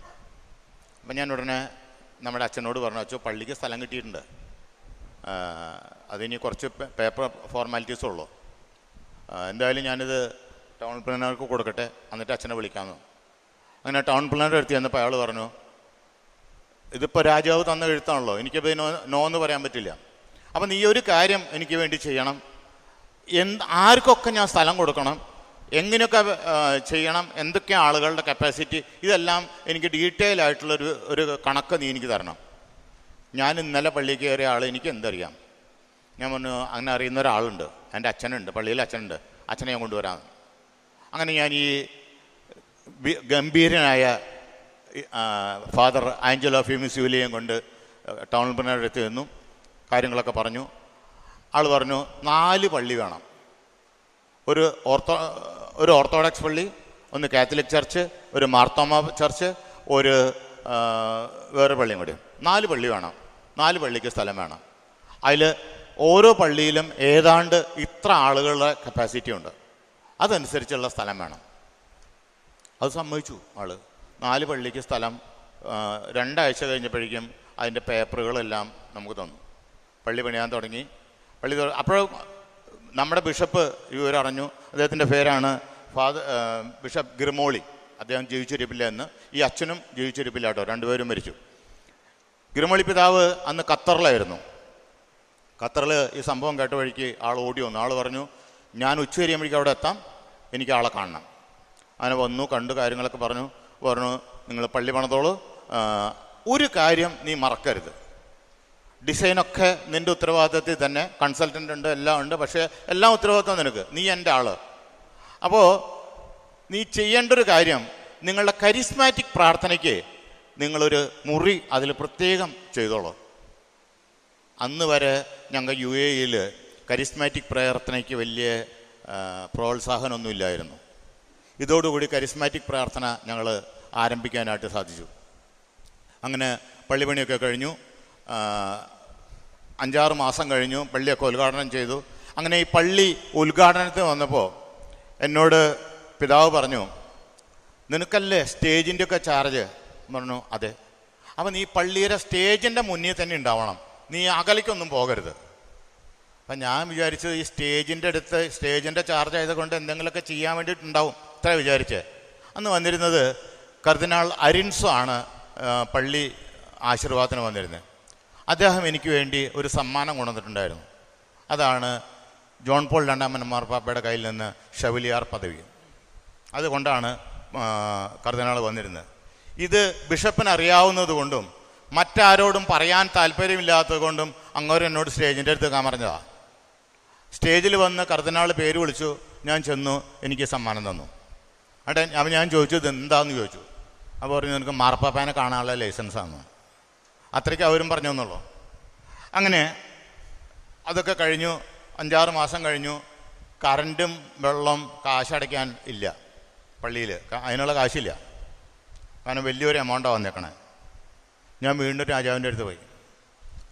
അപ്പം ഞാൻ ഉടനെ നമ്മുടെ അച്ഛനോട് പറഞ്ഞു, അച്ഛൻ പള്ളിക്ക് സ്ഥലം കിട്ടിയിട്ടുണ്ട്, അതിനി കുറച്ച് പേപ്പർ ഫോർമാലിറ്റീസ് ഉള്ളൂ, എന്തായാലും ഞാനിത് ടൗൺ പ്ലാനർക്ക് കൊടുക്കട്ടെ, എന്നിട്ട് അച്ഛനെ വിളിക്കാമെന്ന്. അങ്ങനെ ടൗൺ പ്ലാനർ എടുത്ത് ചെന്നപ്പോൾ അയാൾ പറഞ്ഞു, ഇതിപ്പോൾ രാജാവ് തന്ന എഴുത്താണല്ലോ, എനിക്കിപ്പോൾ നോ എന്ന് പറയാൻ പറ്റില്ല. അപ്പം നീ ഒരു കാര്യം എനിക്ക് വേണ്ടി ചെയ്യണം, ആർക്കൊക്കെ ഞാൻ സ്ഥലം കൊടുക്കണം, എങ്ങനെയൊക്കെ ചെയ്യണം, എന്തൊക്കെ ആളുകളുടെ കപ്പാസിറ്റി, ഇതെല്ലാം എനിക്ക് ഡീറ്റെയിൽ ആയിട്ടുള്ളൊരു കണക്ക് നീ എനിക്ക് തരണം. ഞാൻ ഇന്നലെ പള്ളിക്ക് കയറിയ ആൾ എനിക്ക് എന്തറിയാം? ഞാൻ പറഞ്ഞു, അങ്ങനെ അറിയുന്ന ഒരാളുണ്ട്, എൻ്റെ അച്ഛനുണ്ട്, പള്ളിയിൽ അച്ഛനുണ്ട്, അച്ഛനെ ഞാൻ കൊണ്ടുവരാം. അങ്ങനെ ഞാൻ ഈ ഗംഭീരനായ ഫാദർ ആഞ്ചലോ ഫിമിസ്യൂലിയെയും കൊണ്ട് ടൗൺ പ്ലാനറുടെ അടുത്ത് നിന്നു, കാര്യങ്ങളൊക്കെ പറഞ്ഞു. ആൾ പറഞ്ഞു 4 പള്ളി വേണം, ഒരു ഓർത്തഡോക്സ് പള്ളി, ഒന്ന് കാത്തലിക് ചർച്ച്, ഒരു മാർത്തോമ ചർച്ച്, ഒരു വേറെ പള്ളിയും കൂടി. 4 പള്ളി വേണം, 4 പള്ളിക്ക് സ്ഥലം വേണം. അതിൽ ഓരോ പള്ളിയിലും ഏതാണ്ട് ഇത്ര ആളുകളുടെ കപ്പാസിറ്റി ഉണ്ട്, അതനുസരിച്ചുള്ള സ്ഥലം വേണം. അത് സമ്മതിച്ചു ആൾ. 4 പള്ളിക്ക് സ്ഥലം 2 ആഴ്ച കഴിഞ്ഞപ്പോഴേക്കും അതിൻ്റെ പേപ്പറുകളെല്ലാം നമുക്ക് തന്നു. പള്ളി പണിയാൻ തുടങ്ങി. അപ്പോഴും നമ്മുടെ ബിഷപ്പ് ഇവർ അറിഞ്ഞു. അദ്ദേഹത്തിൻ്റെ പേരാണ് ബിഷപ്പ് ഗിർമോളി. അദ്ദേഹം ജീവിച്ചിരിപ്പില്ല എന്ന്. ഈ അച്ഛനും ജീവിച്ചിരിപ്പില്ല കേട്ടോ, 2 പേരും മരിച്ചു. ഗിർമോളി പിതാവ് അന്ന് ഖത്തറിലായിരുന്നു. ഖത്തറിൽ ഈ സംഭവം കേട്ട വഴിക്ക് ആൾ ഓടി വന്നു. ആൾ പറഞ്ഞു, ഞാൻ ഉച്ച കഴിയുമ്പോഴേക്കും അവിടെ എത്താം, എനിക്ക് ആളെ കാണണം. അങ്ങനെ വന്നു, കണ്ടു, കാര്യങ്ങളൊക്കെ പറഞ്ഞു. നിങ്ങൾ പള്ളി പണിതോളൂ, ഒരു കാര്യം നീ മറക്കരുത്, ഡിസൈനൊക്കെ നിൻ്റെ ഉത്തരവാദിത്തത്തിൽ തന്നെ, കൺസൾട്ടൻ്റ് ഉണ്ട്, എല്ലാം ഉണ്ട്, പക്ഷേ എല്ലാം ഉത്തരവാദിത്തം നിനക്ക്, നീ എൻ്റെ ആൾ. അപ്പോൾ നീ ചെയ്യേണ്ട ഒരു കാര്യം, നിങ്ങളുടെ കരിസ്മാറ്റിക് പ്രാർത്ഥനയ്ക്ക് നിങ്ങളൊരു മുറി അതിൽ പ്രത്യേകം ചെയ്തോളൂ. അന്ന് വരെ ഞങ്ങൾ UAE കരിസ്മാറ്റിക് പ്രാർത്ഥനയ്ക്ക് വലിയ പ്രോത്സാഹനമൊന്നുമില്ലായിരുന്നു. ഇതോടുകൂടി കരിസ്മാറ്റിക് പ്രാർത്ഥന ഞങ്ങൾ ആരംഭിക്കാനായിട്ട് സാധിച്ചു. അങ്ങനെ പള്ളിപ്പണിയൊക്കെ കഴിഞ്ഞു. 5-6 മാസം കഴിഞ്ഞു, പള്ളിയൊക്കെ ഉദ്ഘാടനം ചെയ്തു. അങ്ങനെ ഈ പള്ളി ഉദ്ഘാടനത്തിന് വന്നപ്പോൾ എന്നോട് പിതാവ് പറഞ്ഞു, നിനക്കല്ലേ സ്റ്റേജിൻ്റെ ഒക്കെ ചാർജ്? പറഞ്ഞു, അതെ. അപ്പം നീ പള്ളിയുടെ സ്റ്റേജിൻ്റെ മുന്നിൽ തന്നെ ഉണ്ടാവണം, നീ അകലേക്കൊന്നും പോകരുത്. അപ്പം ഞാൻ വിചാരിച്ചത് ഈ സ്റ്റേജിൻ്റെ ചാർജ് ആയതുകൊണ്ട് എന്തെങ്കിലുമൊക്കെ ചെയ്യാൻ വേണ്ടിയിട്ടുണ്ടാവും, ഇത്ര വിചാരിച്ചേ. അന്ന് വന്നിരുന്നത് കർദിനാൾ അരിൻസോ ആണ് പള്ളി ആശീർവാദത്തിന് വന്നിരുന്നത്. അദ്ദേഹം എനിക്ക് വേണ്ടി ഒരു സമ്മാനം കൊണ്ടുവന്നിട്ടുണ്ടായിരുന്നു. അതാണ് ജോൺ പോൾ 2 മാർപ്പാപ്പയുടെ കയ്യിൽ നിന്ന് ഷെവലിയാർ പദവി. അതുകൊണ്ടാണ് കർദിനാൾ വന്നിരുന്നത്. ഇത് ബിഷപ്പിന് അറിയാവുന്നത് കൊണ്ടും മറ്റാരോടും പറയാൻ താല്പര്യമില്ലാത്തത് കൊണ്ടും അങ്ങോട്ട് എന്നോട് സ്റ്റേജിൻ്റെ അടുത്ത് വെക്കാൻ പറഞ്ഞതാണ്. സ്റ്റേജിൽ വന്ന് കർദിനാൾ പേര് വിളിച്ചു, ഞാൻ ചെന്നു, എനിക്ക് സമ്മാനം തന്നു. അപ്പം ഞാൻ ചോദിച്ചു, ഇത് എന്താണെന്ന് ചോദിച്ചു. അപ്പോൾ പറഞ്ഞു, നിനക്ക് മാർപ്പാപ്പേനെ കാണാനുള്ള ലൈസൻസാണ്. അത്രയ്ക്ക് അവരും പറഞ്ഞു എന്നുള്ളൂ. അങ്ങനെ അതൊക്കെ കഴിഞ്ഞു. 5-6 മാസം കഴിഞ്ഞു. കറണ്ടും വെള്ളം കാശടയ്ക്കാൻ ഇല്ല പള്ളിയിൽ, അതിനുള്ള കാശില്ല, കാരണം വലിയൊരു എമൗണ്ടാണ് വന്നേക്കണേ. ഞാൻ വീണ്ടും രാജാവിൻ്റെ അടുത്ത് പോയി.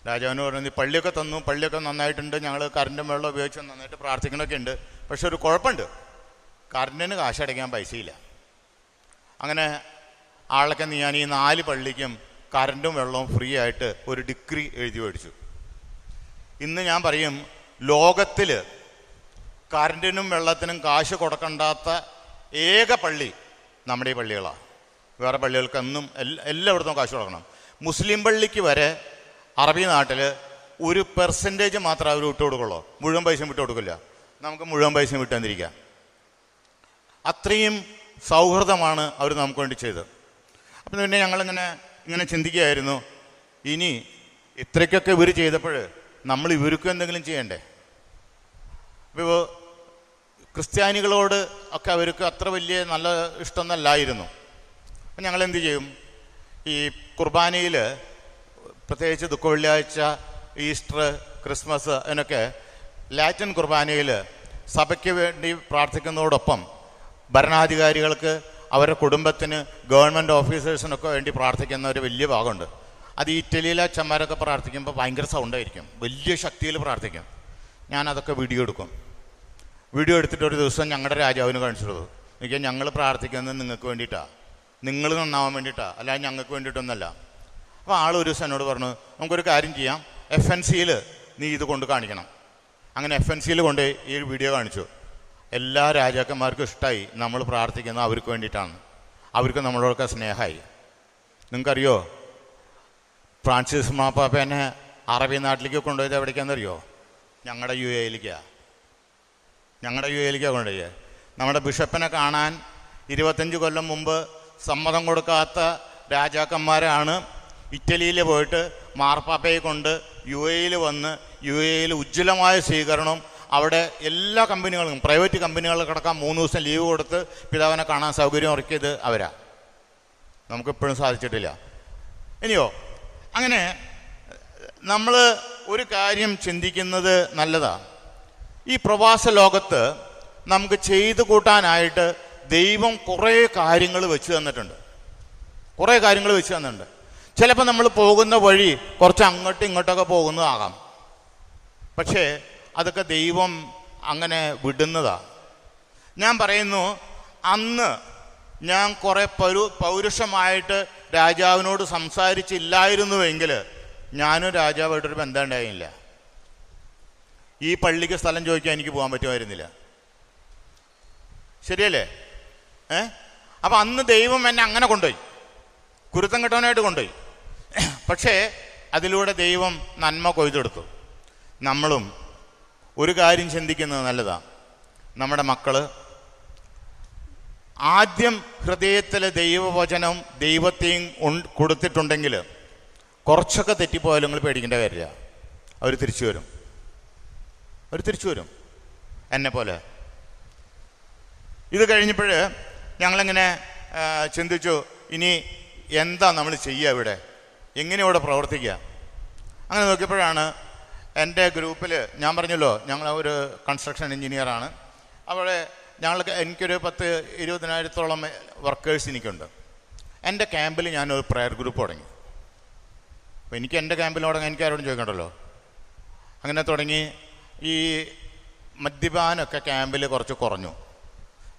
രാജാവിന് പറഞ്ഞു, നീ പള്ളിയൊക്കെ തന്നു, പള്ളിയൊക്കെ നന്നായിട്ടുണ്ട്, ഞങ്ങൾ കറണ്ടും വെള്ളം ഉപയോഗിച്ച് നന്നായിട്ട് പ്രാർത്ഥിക്കണമൊക്കെ ഉണ്ട്, പക്ഷെ ഒരു കുഴപ്പമുണ്ട്, കറണ്ടിന് കാശടയ്ക്കാൻ പൈസയില്ല. അങ്ങനെ ആളൊക്കെ ഞാൻ ഈ 4 പള്ളിക്കും കറണ്ടും വെള്ളവും ഫ്രീ ആയിട്ട് ഒരു ഡിഗ്രി എഴുതി മേടിച്ചു. ഇന്ന് ഞാൻ പറയും, ലോകത്തിൽ കറണ്ടിനും വെള്ളത്തിനും കാശ് കൊടുക്കണ്ടാത്ത ഏക പള്ളി നമ്മുടെ ഈ പള്ളികളാണ്. വേറെ പള്ളികൾക്കെന്നും എല്ലായിടത്തും കാശ് കൊടുക്കണം. മുസ്ലിം പള്ളിക്ക് വരെ അറബി നാട്ടിൽ ഒരു പെർസെൻറ്റേജ് മാത്രമേ അവർ വിട്ടു കൊടുക്കുള്ളൂ, മുഴുവൻ പൈസയും വിട്ടു കൊടുക്കില്ല. നമുക്ക് മുഴുവൻ പൈസയും വിട്ടു തന്നിരിക്കാം. അത്രയും സൗഹൃദമാണ് അവർ നമുക്ക് വേണ്ടി ചെയ്തത്. അപ്പം പിന്നെ ഞങ്ങളിങ്ങനെ ചിന്തിക്കുകയായിരുന്നു, ഇനി ഇത്രയ്ക്കൊക്കെ ഇവർ ചെയ്തപ്പോൾ നമ്മൾ ഇവർക്കും എന്തെങ്കിലും ചെയ്യണ്ടേ? ഇപ്പോൾ ക്രിസ്ത്യാനികളോട് ഒക്കെ അവർക്ക് അത്ര വലിയ നല്ല ഇഷ്ടമൊന്നല്ലായിരുന്നു. അപ്പം ഞങ്ങളെന്ത് ചെയ്യും, ഈ കുർബാനയിൽ പ്രത്യേകിച്ച് ദുഃഖവെള്ളിയാഴ്ച, ഈസ്റ്റർ, ക്രിസ്മസ്, അതിനൊക്കെ ലാറ്റിൻ കുർബാനയിൽ സഭയ്ക്ക് വേണ്ടി പ്രാർത്ഥിക്കുന്നതോടൊപ്പം ഭരണാധികാരികൾക്ക്, അവരുടെ കുടുംബത്തിന്, ഗവൺമെൻറ് ഓഫീസേഴ്സിനൊക്കെ വേണ്ടി പ്രാർത്ഥിക്കുന്ന ഒരു വലിയ ഭാഗമുണ്ട്. അത് ഇറ്റലിയിലെ അച്ഛന്മാരൊക്കെ പ്രാർത്ഥിക്കുമ്പോൾ ഭയങ്കര സൗണ്ടായിരിക്കും, വലിയ ശക്തിയിൽ പ്രാർത്ഥിക്കും. ഞാനതൊക്കെ വീഡിയോ എടുക്കും. വീഡിയോ എടുത്തിട്ട് ഒരു ദിവസം ഞങ്ങളുടെ രാജാവിന് കാണിച്ചിട്ടു. എനിക്ക് ഞങ്ങൾ പ്രാർത്ഥിക്കുന്നത് നിങ്ങൾക്ക് വേണ്ടിയിട്ടാണ്, നിങ്ങൾ നന്നാവാൻ വേണ്ടിയിട്ടാണ്, അല്ലാതെ ഞങ്ങൾക്ക് വേണ്ടിയിട്ടൊന്നുമല്ല. അപ്പോൾ ആൾ ഒരു ദിവസം എന്നോട് പറഞ്ഞു, നമുക്കൊരു കാര്യം ചെയ്യാം, FNCയിൽ നീ ഇത് കൊണ്ട് കാണിക്കണം. അങ്ങനെ FNCയിൽ കൊണ്ട് ഈ വീഡിയോ കാണിച്ചു. എല്ലാ രാജാക്കന്മാർക്കും ഇഷ്ടമായി, നമ്മൾ പ്രാർത്ഥിക്കുന്നത് അവർക്ക് വേണ്ടിയിട്ടാണ്, അവർക്ക് നമ്മളോടൊക്കെ സ്നേഹമായി. നിങ്ങൾക്കറിയോ, ഫ്രാൻസിസ് മാർപ്പാപ്പേനെ അറബി നാട്ടിലേക്ക് കൊണ്ടുപോയത് എവിടേക്കാണെന്നറിയോ? ഞങ്ങളുടെ UAEയിലേക്കാണ്. ഞങ്ങളുടെ UAEയിലേക്കാണ് കൊണ്ടുപോയത്. നമ്മുടെ ബിഷപ്പിനെ കാണാൻ 25 കൊല്ലം മുമ്പ് സമ്മതം കൊടുക്കാത്ത രാജാക്കന്മാരാണ് ഇറ്റലിയിൽ പോയിട്ട് മാർപ്പാപ്പയെ കൊണ്ട് UAEയിൽ വന്ന് UAEയിൽ ഉജ്ജ്വലമായ സ്വീകരണവും അവിടെ എല്ലാ കമ്പനികളും പ്രൈവറ്റ് കമ്പനികളിൽ കിടക്കാൻ 3 ദിവസം ലീവ് കൊടുത്ത് പിതാവിനെ കാണാൻ സൗകര്യം ഒരുക്കിയത് അവരാ. നമുക്കിപ്പോഴും സാധിച്ചിട്ടില്ല. ഇനിയോ അങ്ങനെ നമ്മൾ ഒരു കാര്യം ചിന്തിക്കുന്നത് നല്ലതാണ്. ഈ പ്രവാസ ലോകത്ത് നമുക്ക് ചെയ്തു കൂട്ടാനായിട്ട് ദൈവം കുറേ കാര്യങ്ങൾ വെച്ച് തന്നിട്ടുണ്ട്. ചിലപ്പോൾ നമ്മൾ പോകുന്ന വഴി കുറച്ച് അങ്ങോട്ടും ഇങ്ങോട്ടൊക്കെ പോകുന്നതാകാം. പക്ഷേ അതൊക്കെ ദൈവം അങ്ങനെ വിടുന്നതാണ്. ഞാൻ പറയുന്നു, അന്ന് ഞാൻ കുറേ പൗരുഷമായിട്ട് രാജാവിനോട് സംസാരിച്ചില്ലായിരുന്നുവെങ്കിൽ ഞാനും രാജാവായിട്ടൊരു ബന്ധം ഉണ്ടായില്ല. ഈ പള്ളിക്ക് സ്ഥലം ചോദിക്കാൻ എനിക്ക് പോകാൻ പറ്റുമായിരുന്നില്ല. ശരിയല്ലേ? അപ്പം അന്ന് ദൈവം എന്നെ അങ്ങനെ കൊണ്ടുപോയി, കുരുത്തം കെട്ടവനായിട്ട് കൊണ്ടുപോയി. പക്ഷേ അതിലൂടെ ദൈവം നന്മ കൊയ്തെടുത്തു. നമ്മളും ഒരു കാര്യം ചിന്തിക്കുന്നത് നല്ലതാണ്. നമ്മുടെ മക്കൾ ആദ്യം ഹൃദയത്തിലെ ദൈവവചനം ദൈവത്തെയും കൊടുത്തിട്ടുണ്ടെങ്കിൽ കുറച്ചൊക്കെ തെറ്റിപ്പോയാലും നിങ്ങൾ പേടിക്കേണ്ട കാര്യമില്ല. അവർ തിരിച്ചു വരും എന്നെ പോലെ. ഇത് കഴിഞ്ഞപ്പോൾ ഞങ്ങളിങ്ങനെ ചിന്തിച്ചു, ഇനി എന്താ നമ്മൾ ചെയ്യുക, എങ്ങനെ ഇവിടെ പ്രവർത്തിക്കുക. അങ്ങനെ നോക്കിയപ്പോഴാണ് എൻ്റെ ഗ്രൂപ്പിൽ, ഞാൻ പറഞ്ഞല്ലോ ഞങ്ങൾ ഒരു കൺസ്ട്രക്ഷൻ എഞ്ചിനീയറാണ്. അവിടെ എനിക്കൊരു 10-20,000 വർക്കേഴ്സ് എനിക്കുണ്ട്. എൻ്റെ ക്യാമ്പിൽ ഞാനൊരു പ്രയർ ഗ്രൂപ്പ് തുടങ്ങി. അപ്പോൾ എനിക്ക് എൻ്റെ ക്യാമ്പിൽ തുടങ്ങാൻ എനിക്ക് ആരോടും ചോദിക്കണ്ടല്ലോ. അങ്ങനെ തുടങ്ങി. ഈ മദ്യപാനമൊക്കെ ക്യാമ്പിൽ കുറച്ച് കുറഞ്ഞു.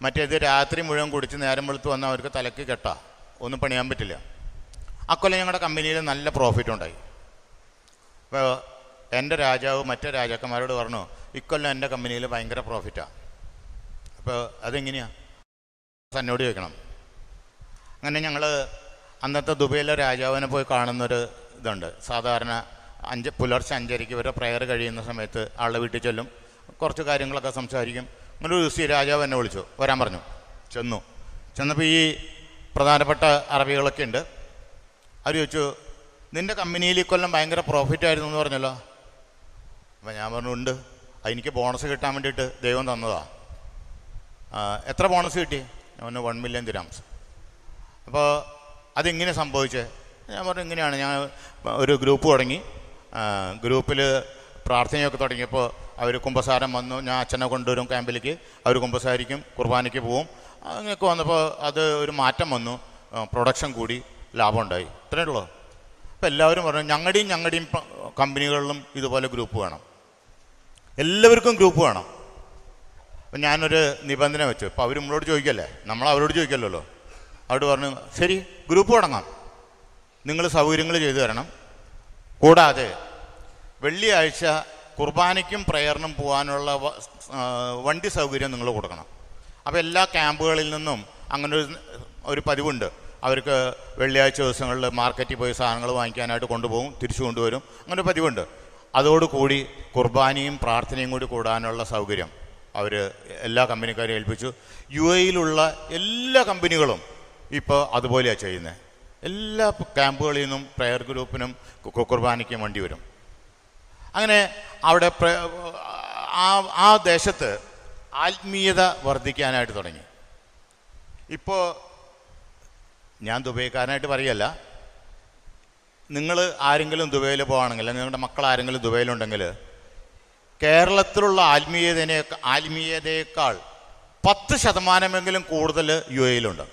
മറ്റേത് രാത്രി മുഴുവൻ കുടിച്ച് നേരം വെളുത്ത് വന്നാൽ അവർക്ക് തലക്ക് കെട്ടാ, ഒന്നും പണിയാൻ പറ്റില്ല. അക്കൊല്ലം ഞങ്ങളുടെ കമ്പനിയിൽ നല്ല പ്രോഫിറ്റ് ഉണ്ടായി. അപ്പോൾ എൻ്റെ രാജാവ് മറ്റേ രാജാക്കന്മാരോട് പറഞ്ഞു, ഇക്കൊല്ലം എൻ്റെ കമ്പനിയിൽ ഭയങ്കര പ്രോഫിറ്റാണ്. അപ്പോൾ അതെങ്ങനെയാണ് എന്നോട് ചോദിക്കണം. അങ്ങനെ ഞങ്ങൾ അന്നത്തെ ദുബൈയിലെ രാജാവിനെ പോയി കാണുന്നൊരു ഇതുണ്ട്. സാധാരണ പുലർച്ചെ 5:30 വരെ പ്രയർ കഴിയുന്ന സമയത്ത് ആളുടെ വീട്ടിൽ ചെല്ലും, കുറച്ച് കാര്യങ്ങളൊക്കെ സംസാരിക്കും. അങ്ങനെ ഒരു ദിവസം രാജാവ് എന്നെ വിളിച്ചു, വരാൻ പറഞ്ഞു. ചെന്നപ്പോൾ ഈ പ്രധാനപ്പെട്ട അറബികളൊക്കെ ഉണ്ട്. അവർ ചോദിച്ചു, നിൻ്റെ കമ്പനിയിൽ ഇക്കൊല്ലം ഭയങ്കര പ്രോഫിറ്റായിരുന്നു എന്ന് പറഞ്ഞല്ലോ. അപ്പം ഞാൻ പറഞ്ഞു, ഉണ്ട്, അതെനിക്ക് ബോണസ് കിട്ടാൻ വേണ്ടിയിട്ട് ദൈവം തന്നതാണ്. എത്ര ബോണസ് കിട്ടി? ഞാൻ പറഞ്ഞു 1 മില്യൺ ദിർഹംസ്. അപ്പോൾ അതെങ്ങനെ സംഭവിച്ചേ? ഞാൻ പറഞ്ഞു, ഇങ്ങനെയാണ്. ഞാൻ ഒരു ഗ്രൂപ്പ് തുടങ്ങി. ഗ്രൂപ്പിൽ പ്രാർത്ഥനയൊക്കെ തുടങ്ങിയപ്പോൾ അവർ കുമ്പസാരം വന്നു. ഞാൻ അച്ഛനെ കൊണ്ടുവരും ക്യാമ്പിലേക്ക്, അവർ കുമ്പസാരിക്കും, കുർബാനയ്ക്ക് പോവും. അങ്ങനെയൊക്കെ വന്നപ്പോൾ അത് ഒരു മാറ്റം വന്നു. പ്രൊഡക്ഷൻ കൂടി, ലാഭം ഉണ്ടായി. ഇത്രയേ ഉള്ളൂ. അപ്പോൾ എല്ലാവരും പറഞ്ഞു, ഞങ്ങളുടെയും കമ്പനികളിലും ഇതുപോലെ ഗ്രൂപ്പ് വേണം, എല്ലാവർക്കും ഗ്രൂപ്പ് വേണം. അപ്പം ഞാനൊരു നിബന്ധന വെച്ചു. അപ്പോൾ അവർ നമ്മളോട് ചോദിക്കല്ലേ, നമ്മൾ അവരോട് ചോദിക്കല്ലോ. അവരോട് പറഞ്ഞു, ശരി ഗ്രൂപ്പ് തുടങ്ങാം, നിങ്ങൾ സൗകര്യങ്ങൾ ചെയ്തു തരണം, കൂടാതെ വെള്ളിയാഴ്ച കുർബാനയ്ക്കും പ്രയറിനും പോകാനുള്ള വണ്ടി സൗകര്യം നിങ്ങൾ കൊടുക്കണം. അപ്പോൾ എല്ലാ ക്യാമ്പുകളിൽ നിന്നും അങ്ങനെ ഒരു പതിവുണ്ട്. അവർക്ക് വെള്ളിയാഴ്ച ദിവസങ്ങളിൽ മാർക്കറ്റിൽ പോയി സാധനങ്ങൾ വാങ്ങിക്കാനായിട്ട് കൊണ്ടുപോകും, തിരിച്ചു കൊണ്ടുവരും. അങ്ങനെ ഒരു പതിവുണ്ട്. അതോടുകൂടി കുർബാനയും പ്രാർത്ഥനയും കൂടി കൂടാനുള്ള സൗകര്യം അവർ എല്ലാ കമ്പനിക്കാരെയും ഏൽപ്പിച്ചു. UAE-യിലുള്ള എല്ലാ കമ്പനികളും ഇപ്പോൾ അതുപോലെയാണ് ചെയ്യുന്നത്. എല്ലാ ക്യാമ്പുകളിൽ നിന്നും പ്രയർ ഗ്രൂപ്പിനും കുർബാനയ്ക്കും വണ്ടി വരും. അങ്ങനെ അവിടെ ആ ദേശത്ത് ആത്മീയത വർദ്ധിക്കാനായിട്ട് തുടങ്ങി. ഇപ്പോൾ ഞാൻ ദുബൈക്കാരനായിട്ട് പറയല്ല, നിങ്ങൾ ആരെങ്കിലും ദുബൈയിൽ പോവുകയാണെങ്കിൽ, അല്ലെങ്കിൽ നിങ്ങളുടെ മക്കൾ ആരെങ്കിലും ദുബൈയിലുണ്ടെങ്കിൽ, കേരളത്തിലുള്ള ആത്മീയതയേക്കാൾ 10% കൂടുതൽ UAE-യിലുണ്ട്.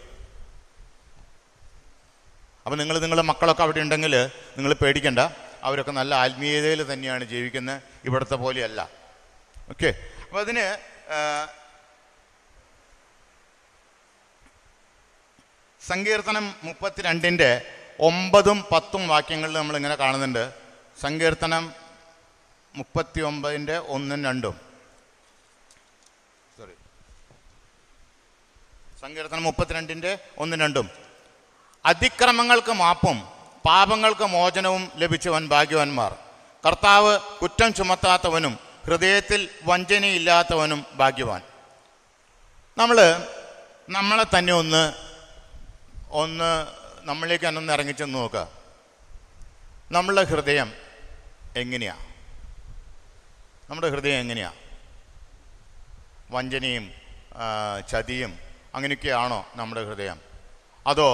അപ്പോൾ നിങ്ങളുടെ മക്കളൊക്കെ അവിടെ ഉണ്ടെങ്കിൽ നിങ്ങൾ പേടിക്കണ്ട, അവരൊക്കെ നല്ല ആത്മീയതയിൽ തന്നെയാണ് ജീവിക്കുന്നത്, ഇവിടുത്തെ പോലെയല്ല. ഓക്കെ. അപ്പോൾ അതിന് സങ്കീർത്തനം 32-ന്റെ 9-10 വാക്യങ്ങളിൽ നമ്മളിങ്ങനെ കാണുന്നുണ്ട്. സങ്കീർത്തനം 39-ന്റെ 1-2. സങ്കീർത്തനം 32-ന്റെ 1-2. അതിക്രമങ്ങൾക്ക് മാപ്പും പാപങ്ങൾക്ക് മോചനവും ലഭിച്ചവൻ ഭാഗ്യവാന്മാർ. കർത്താവ് കുറ്റം ചുമത്താത്തവനും ഹൃദയത്തിൽ വഞ്ചനയില്ലാത്തവനും ഭാഗ്യവാൻ. നമ്മളെ തന്നെ ഒന്ന് നമ്മളിലേക്ക് തന്നെ ഇറങ്ങിച്ചെന്ന് നോക്കുക. നമ്മളുടെ ഹൃദയം എങ്ങനെയാണ്? വഞ്ചനയും ചതിയും അങ്ങനെയൊക്കെയാണോ നമ്മുടെ ഹൃദയം? അതോ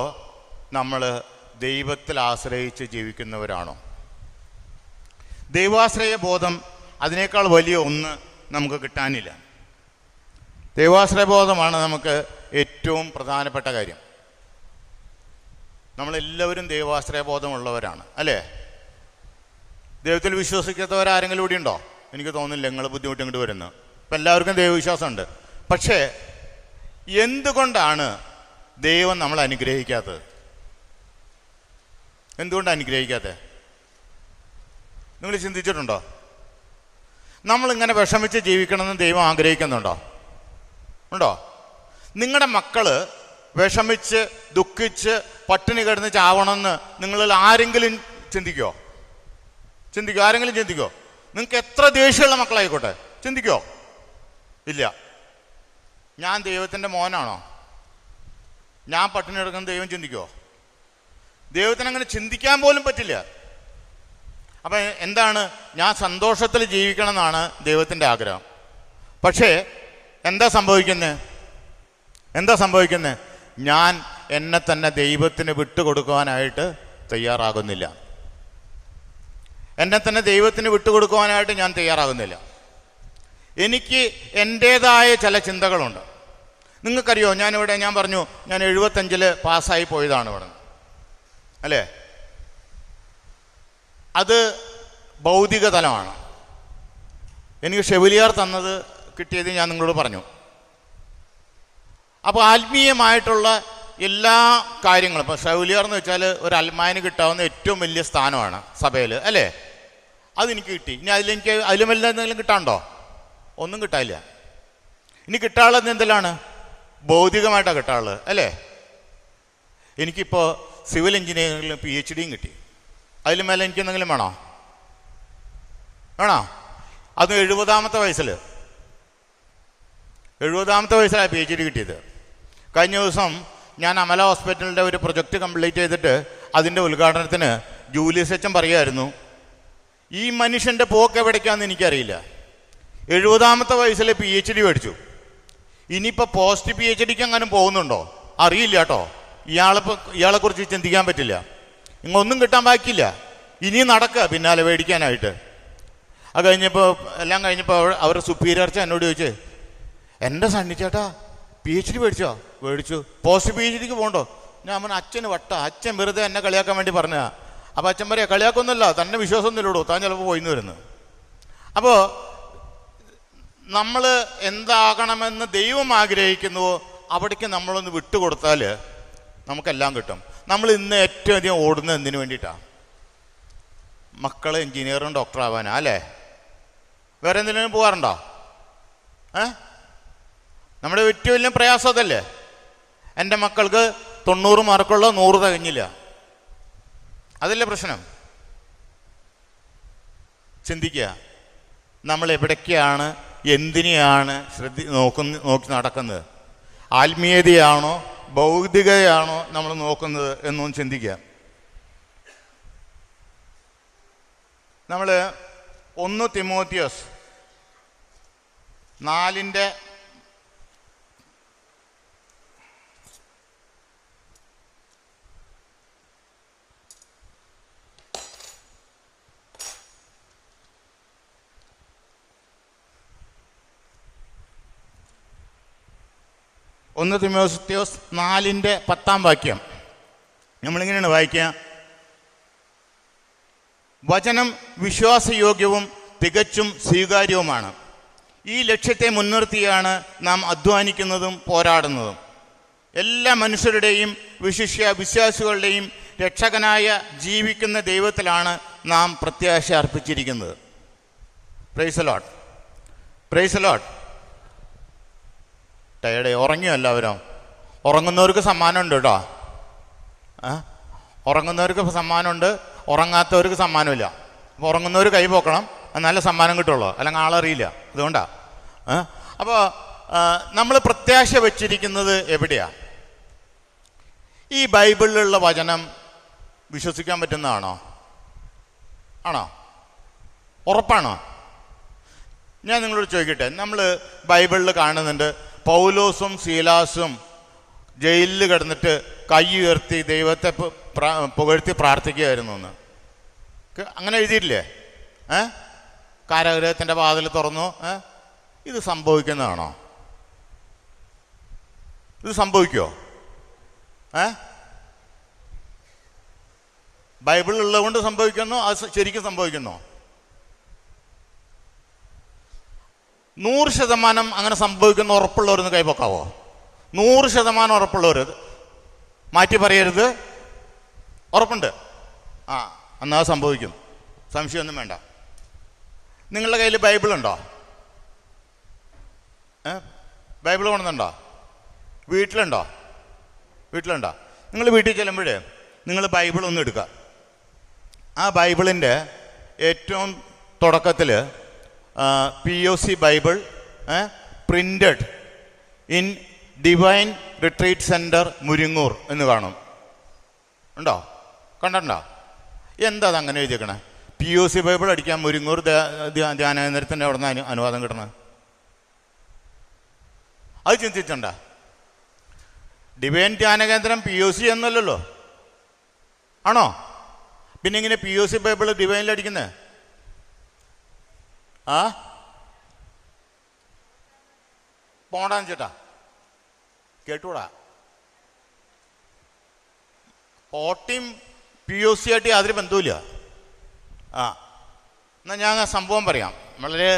നമ്മൾ ദൈവത്തിൽ ആശ്രയിച്ച് ജീവിക്കുന്നവരാണോ? ദൈവാശ്രയ ബോധം അതിനേക്കാൾ വലിയ ഒന്ന് നമുക്ക് കിട്ടാനില്ല. ദൈവാശ്രയ ബോധമാണ് നമുക്ക് ഏറ്റവും പ്രധാനപ്പെട്ട കാര്യം. നമ്മളെല്ലാവരും ദൈവാശ്രയ ബോധമുള്ളവരാണ്, അല്ലേ? ദൈവത്തിൽ വിശ്വസിക്കാത്തവരാരെങ്കിലും ഇവിടെ ഉണ്ടോ? എനിക്ക് തോന്നുന്നില്ല നിങ്ങൾ ബുദ്ധിമുട്ട് ഇങ്ങോട്ട് വരുന്നത്. ഇപ്പം എല്ലാവർക്കും ദൈവവിശ്വാസമുണ്ട്. പക്ഷേ എന്തുകൊണ്ടാണ് ദൈവം നമ്മളെ അനുഗ്രഹിക്കാത്തത്? എന്തുകൊണ്ടാണ് അനുഗ്രഹിക്കാത്തത്? നിങ്ങൾ ചിന്തിച്ചിട്ടുണ്ടോ? നമ്മളിങ്ങനെ വിഷമിച്ച് ജീവിക്കണമെന്ന് ദൈവം ആഗ്രഹിക്കുന്നുണ്ടോ? ഉണ്ടോ? നിങ്ങളുടെ മക്കള് വിഷമിച്ച് ദുഃഖിച്ച് പട്ടിണി കിടന്ന് ചാവണമെന്ന് നിങ്ങളിൽ ആരെങ്കിലും ചിന്തിക്കോ? ആരെങ്കിലും ചിന്തിക്കോ? നിങ്ങൾക്ക് എത്ര ദേഷ്യമുള്ള മക്കളായിക്കോട്ടെ, ചിന്തിക്കോ? ഇല്ല. ഞാൻ ദൈവത്തിൻ്റെ മോനാണോ? ഞാൻ പട്ടിണി കിടക്കുന്ന ദൈവം ചിന്തിക്കോ? ദൈവത്തിന് അങ്ങനെ ചിന്തിക്കാൻ പോലും പറ്റില്ല. അപ്പം എന്താണ്? ഞാൻ സന്തോഷത്തിൽ ജീവിക്കണം എന്നാണ് ദൈവത്തിൻ്റെ ആഗ്രഹം. പക്ഷേ എന്താ സംഭവിക്കുന്നത്? ഞാൻ എന്നെ തന്നെ ദൈവത്തിന് വിട്ടുകൊടുക്കുവാനായിട്ട് തയ്യാറാകുന്നില്ല. ഞാൻ തയ്യാറാകുന്നില്ല. എനിക്ക് എൻ്റേതായ ചില ചിന്തകളുണ്ട്. നിങ്ങൾക്കറിയോ, ഞാൻ പറഞ്ഞു ഞാൻ 75 പാസ്സായി പോയതാണ് ഇവിടെ, അല്ലേ? അത് ഭൗതിക തലമാണ്. എനിക്ക് ഷെവലിയർ തന്നത് കിട്ടിയത് ഞാൻ നിങ്ങളോട് പറഞ്ഞു. അപ്പോൾ ആത്മീയമായിട്ടുള്ള എല്ലാ കാര്യങ്ങളും, ഇപ്പോൾ ഷെവലിയർ എന്ന് വെച്ചാൽ ഒരു അൽമായന് കിട്ടാവുന്ന ഏറ്റവും വലിയ സ്ഥാനമാണ് സഭയിൽ, അല്ലേ? അതെനിക്ക് കിട്ടി. ഇനി അതിലും വലുത് എന്തെങ്കിലും കിട്ടാനുണ്ടോ? ഒന്നും കിട്ടാനില്ല. ഇനി കിട്ടാനുള്ളത് എന്തെല്ലാണ്? ഭൗതികമായിട്ടാണ് കിട്ടാനുള്ളത്, അല്ലേ? എനിക്കിപ്പോൾ സിവിൽ എഞ്ചിനീയറിംഗിലും PhD കിട്ടി. അതിലും മേലെ എനിക്ക് എന്തെങ്കിലും വേണോ? അത് 70-ാമത്തെ വയസ്സിലാണ് PhD കിട്ടിയത്. കഴിഞ്ഞ ദിവസം ഞാൻ അമല ഹോസ്പിറ്റലിൻ്റെ ഒരു പ്രൊജക്റ്റ് കംപ്ലീറ്റ് ചെയ്തിട്ട് അതിൻ്റെ ഉദ്ഘാടനത്തിന് ജൂലിയസ് അച്ഛൻ പറയുമായിരുന്നു, ഈ മനുഷ്യൻ്റെ പോക്ക് എവിടേക്കാന്ന് എനിക്കറിയില്ല. 70-ാമത്തെ വയസ്സിൽ PhD മേടിച്ചു. ഇനിയിപ്പോൾ പോസ്റ്റ് PhDക്ക് അങ്ങനെ പോകുന്നുണ്ടോ അറിയില്ല കേട്ടോ. ഇയാളെക്കുറിച്ച് ചിന്തിക്കാൻ പറ്റില്ല. ഇങ്ങൊന്നും കിട്ടാൻ ബാക്കിയില്ല. ഇനിയും നടക്കുക പിന്നാലെ മേടിക്കാനായിട്ട്. അത് എല്ലാം കഴിഞ്ഞപ്പോൾ അവരുടെ സുപ്പീരിയർച്ച എന്നോട് ചോദിച്ച്, എൻ്റെ സണ്ണിച്ചേട്ടാ PhD മേടിച്ചു, പോസ്റ്റ് PhDക്ക് പോകണ്ടോ? ഞാൻ പറഞ്ഞു, അച്ഛന് അച്ഛൻ വെറുതെ എന്നെ കളിയാക്കാൻ വേണ്ടി പറഞ്ഞതാ. അപ്പോൾ അച്ഛൻ പറയാ, കളിയാക്കൊന്നുമല്ല, തന്നെ വിശ്വാസമൊന്നുമില്ലടോ, താൻ ചിലപ്പോൾ പോയിന്ന് വരുന്നു. അപ്പോൾ നമ്മൾ എന്താകണമെന്ന് ദൈവം ആഗ്രഹിക്കുന്നുവോ അവിടേക്ക് നമ്മളൊന്ന് വിട്ടുകൊടുത്താൽ നമുക്കെല്ലാം കിട്ടും. നമ്മൾ ഇന്ന് ഏറ്റവും അധികം ഓടുന്നത് എന്തിനു വേണ്ടിയിട്ടാണ്? മക്കൾ എഞ്ചിനീയറും ഡോക്ടർ ആവാനാ, അല്ലേ? വേറെ എന്തിനും പോകാറുണ്ടോ? നമ്മുടെ ഏറ്റവും വലിയ പ്രയാസം അതല്ലേ? എൻ്റെ മക്കൾക്ക് 90 മാർക്കുള്ള 100 തികഞ്ഞില്ല. അതല്ലേ പ്രശ്നം? ചിന്തിക്കുക, നമ്മൾ എവിടേക്കാണ്, എന്തിനെയാണ് നോക്കി നടക്കുന്നത്? ആത്മീയതയാണോ ഭൗതികതയാണോ നമ്മൾ നോക്കുന്നത് എന്നൊന്ന് ചിന്തിക്കുക. നമ്മൾ 1 തിമോത്തിയോസ് 4 1 തിമോത്തിയോസ് 4:10 വാക്യം നമ്മളിങ്ങനെയാണ് വായിക്കുക: വചനം വിശ്വാസയോഗ്യവും തികച്ചും സ്വീകാര്യവുമാണ്. ഈ ലക്ഷ്യത്തെ മുൻനിർത്തിയാണ് നാം അധ്വാനിക്കുന്നതും പോരാടുന്നതും. എല്ലാ മനുഷ്യരുടെയും വിശിഷ്യ വിശ്വാസികളുടെയും രക്ഷകനായ ജീവിക്കുന്ന ദൈവത്തിലാണ് നാം പ്രത്യാശ അർപ്പിച്ചിരിക്കുന്നത്. Praise the lord, praise the lord. ടയർഡേ ഉറങ്ങിയോ എല്ലാവരും? ഉറങ്ങുന്നവർക്ക് സമ്മാനമുണ്ട് കേട്ടോ. ഉറങ്ങുന്നവർക്ക് സമ്മാനമുണ്ട്, ഉറങ്ങാത്തവർക്ക് സമ്മാനമില്ല. അപ്പോൾ ഉറങ്ങുന്നവർ കൈ പോക്കണം, നല്ല സമ്മാനം കിട്ടുള്ളൂ, അല്ലെങ്കിൽ ആളറിയില്ല. അതുകൊണ്ടാണ്. അപ്പോൾ നമ്മൾ പ്രത്യാശ വച്ചിരിക്കുന്നത് എവിടെയാണ്? ഈ ബൈബിളിലുള്ള വചനം വിശ്വസിക്കാൻ പറ്റുന്നതാണോ? ആണോ? ഉറപ്പാണോ? ഞാൻ നിങ്ങളോട് ചോദിക്കട്ടെ, നമ്മൾ ബൈബിളിൽ കാണുന്നുണ്ട് പൗലോസും സീലാസും ജയിലിൽ കിടന്നിട്ട് കൈ ഉയർത്തി ദൈവത്തെ പുകഴ്ത്തി പ്രാർത്ഥിക്കുകയായിരുന്നു എന്ന്. അങ്ങനെ എഴുതിയിട്ടില്ലേ? കാരാഗൃഹത്തിൻ്റെ വാതിൽ തുറന്നു. ഇത് സംഭവിക്കുന്നതാണോ? ഇത് സംഭവിക്കുമോ? ബൈബിൾ ഉള്ളതുകൊണ്ട് സംഭവിക്കുന്നോ? അത് ശരിക്കും സംഭവിക്കുന്നോ? 100% അങ്ങനെ സംഭവിക്കുന്ന ഉറപ്പുള്ളവരൊന്ന് കൈപ്പൊക്കാവോ? 100% ഉറപ്പുള്ളവർ മാറ്റി പറയരുത്. ഉറപ്പുണ്ട്? എന്നാൽ അത് സംഭവിക്കും, സംശയമൊന്നും വേണ്ട. നിങ്ങളുടെ കയ്യിൽ ബൈബിളുണ്ടോ? ബൈബിൾ കൊണ്ടുണ്ടോ? വീട്ടിലുണ്ടോ? നിങ്ങൾ വീട്ടിൽ ചെല്ലുമ്പോഴേ നിങ്ങൾ ബൈബിൾ ഒന്ന് എടുക്കുക. ആ ബൈബിളിൻ്റെ ഏറ്റവും തുടക്കത്തിൽ POC Bible printed in divine retreat centre Muringoor എന്ന് കാണും. ഉണ്ടോ? കണ്ടോ? എന്താ അത് അങ്ങനെ എഴുതിയേക്കണേ? POC ബൈബിൾ അടിക്കാൻ മുരിങ്ങൂർ ധ്യാനേന്ദ്രത്തിൻ്റെ അവിടെ നിന്ന് അനുവാദം കിട്ടണത്. അത് ചിന്തിച്ചണ്ട. ഡിവൈൻ ധ്യാനകേന്ദ്രം POC എന്നല്ലല്ലോ, ആണോ? പിന്നെ ഇങ്ങനെ POC ബൈബിൾ ഡിവൈനിൽ അടിക്കുന്നത്? പോണ്ടാന്ന് ചേട്ടാ, കേട്ടൂടാ. പോട്ടിയും POC ആയിട്ട് യാതൊരു ബന്ധവുമില്ല. എന്നാൽ ഞാൻ ആ സംഭവം പറയാം. വളരെ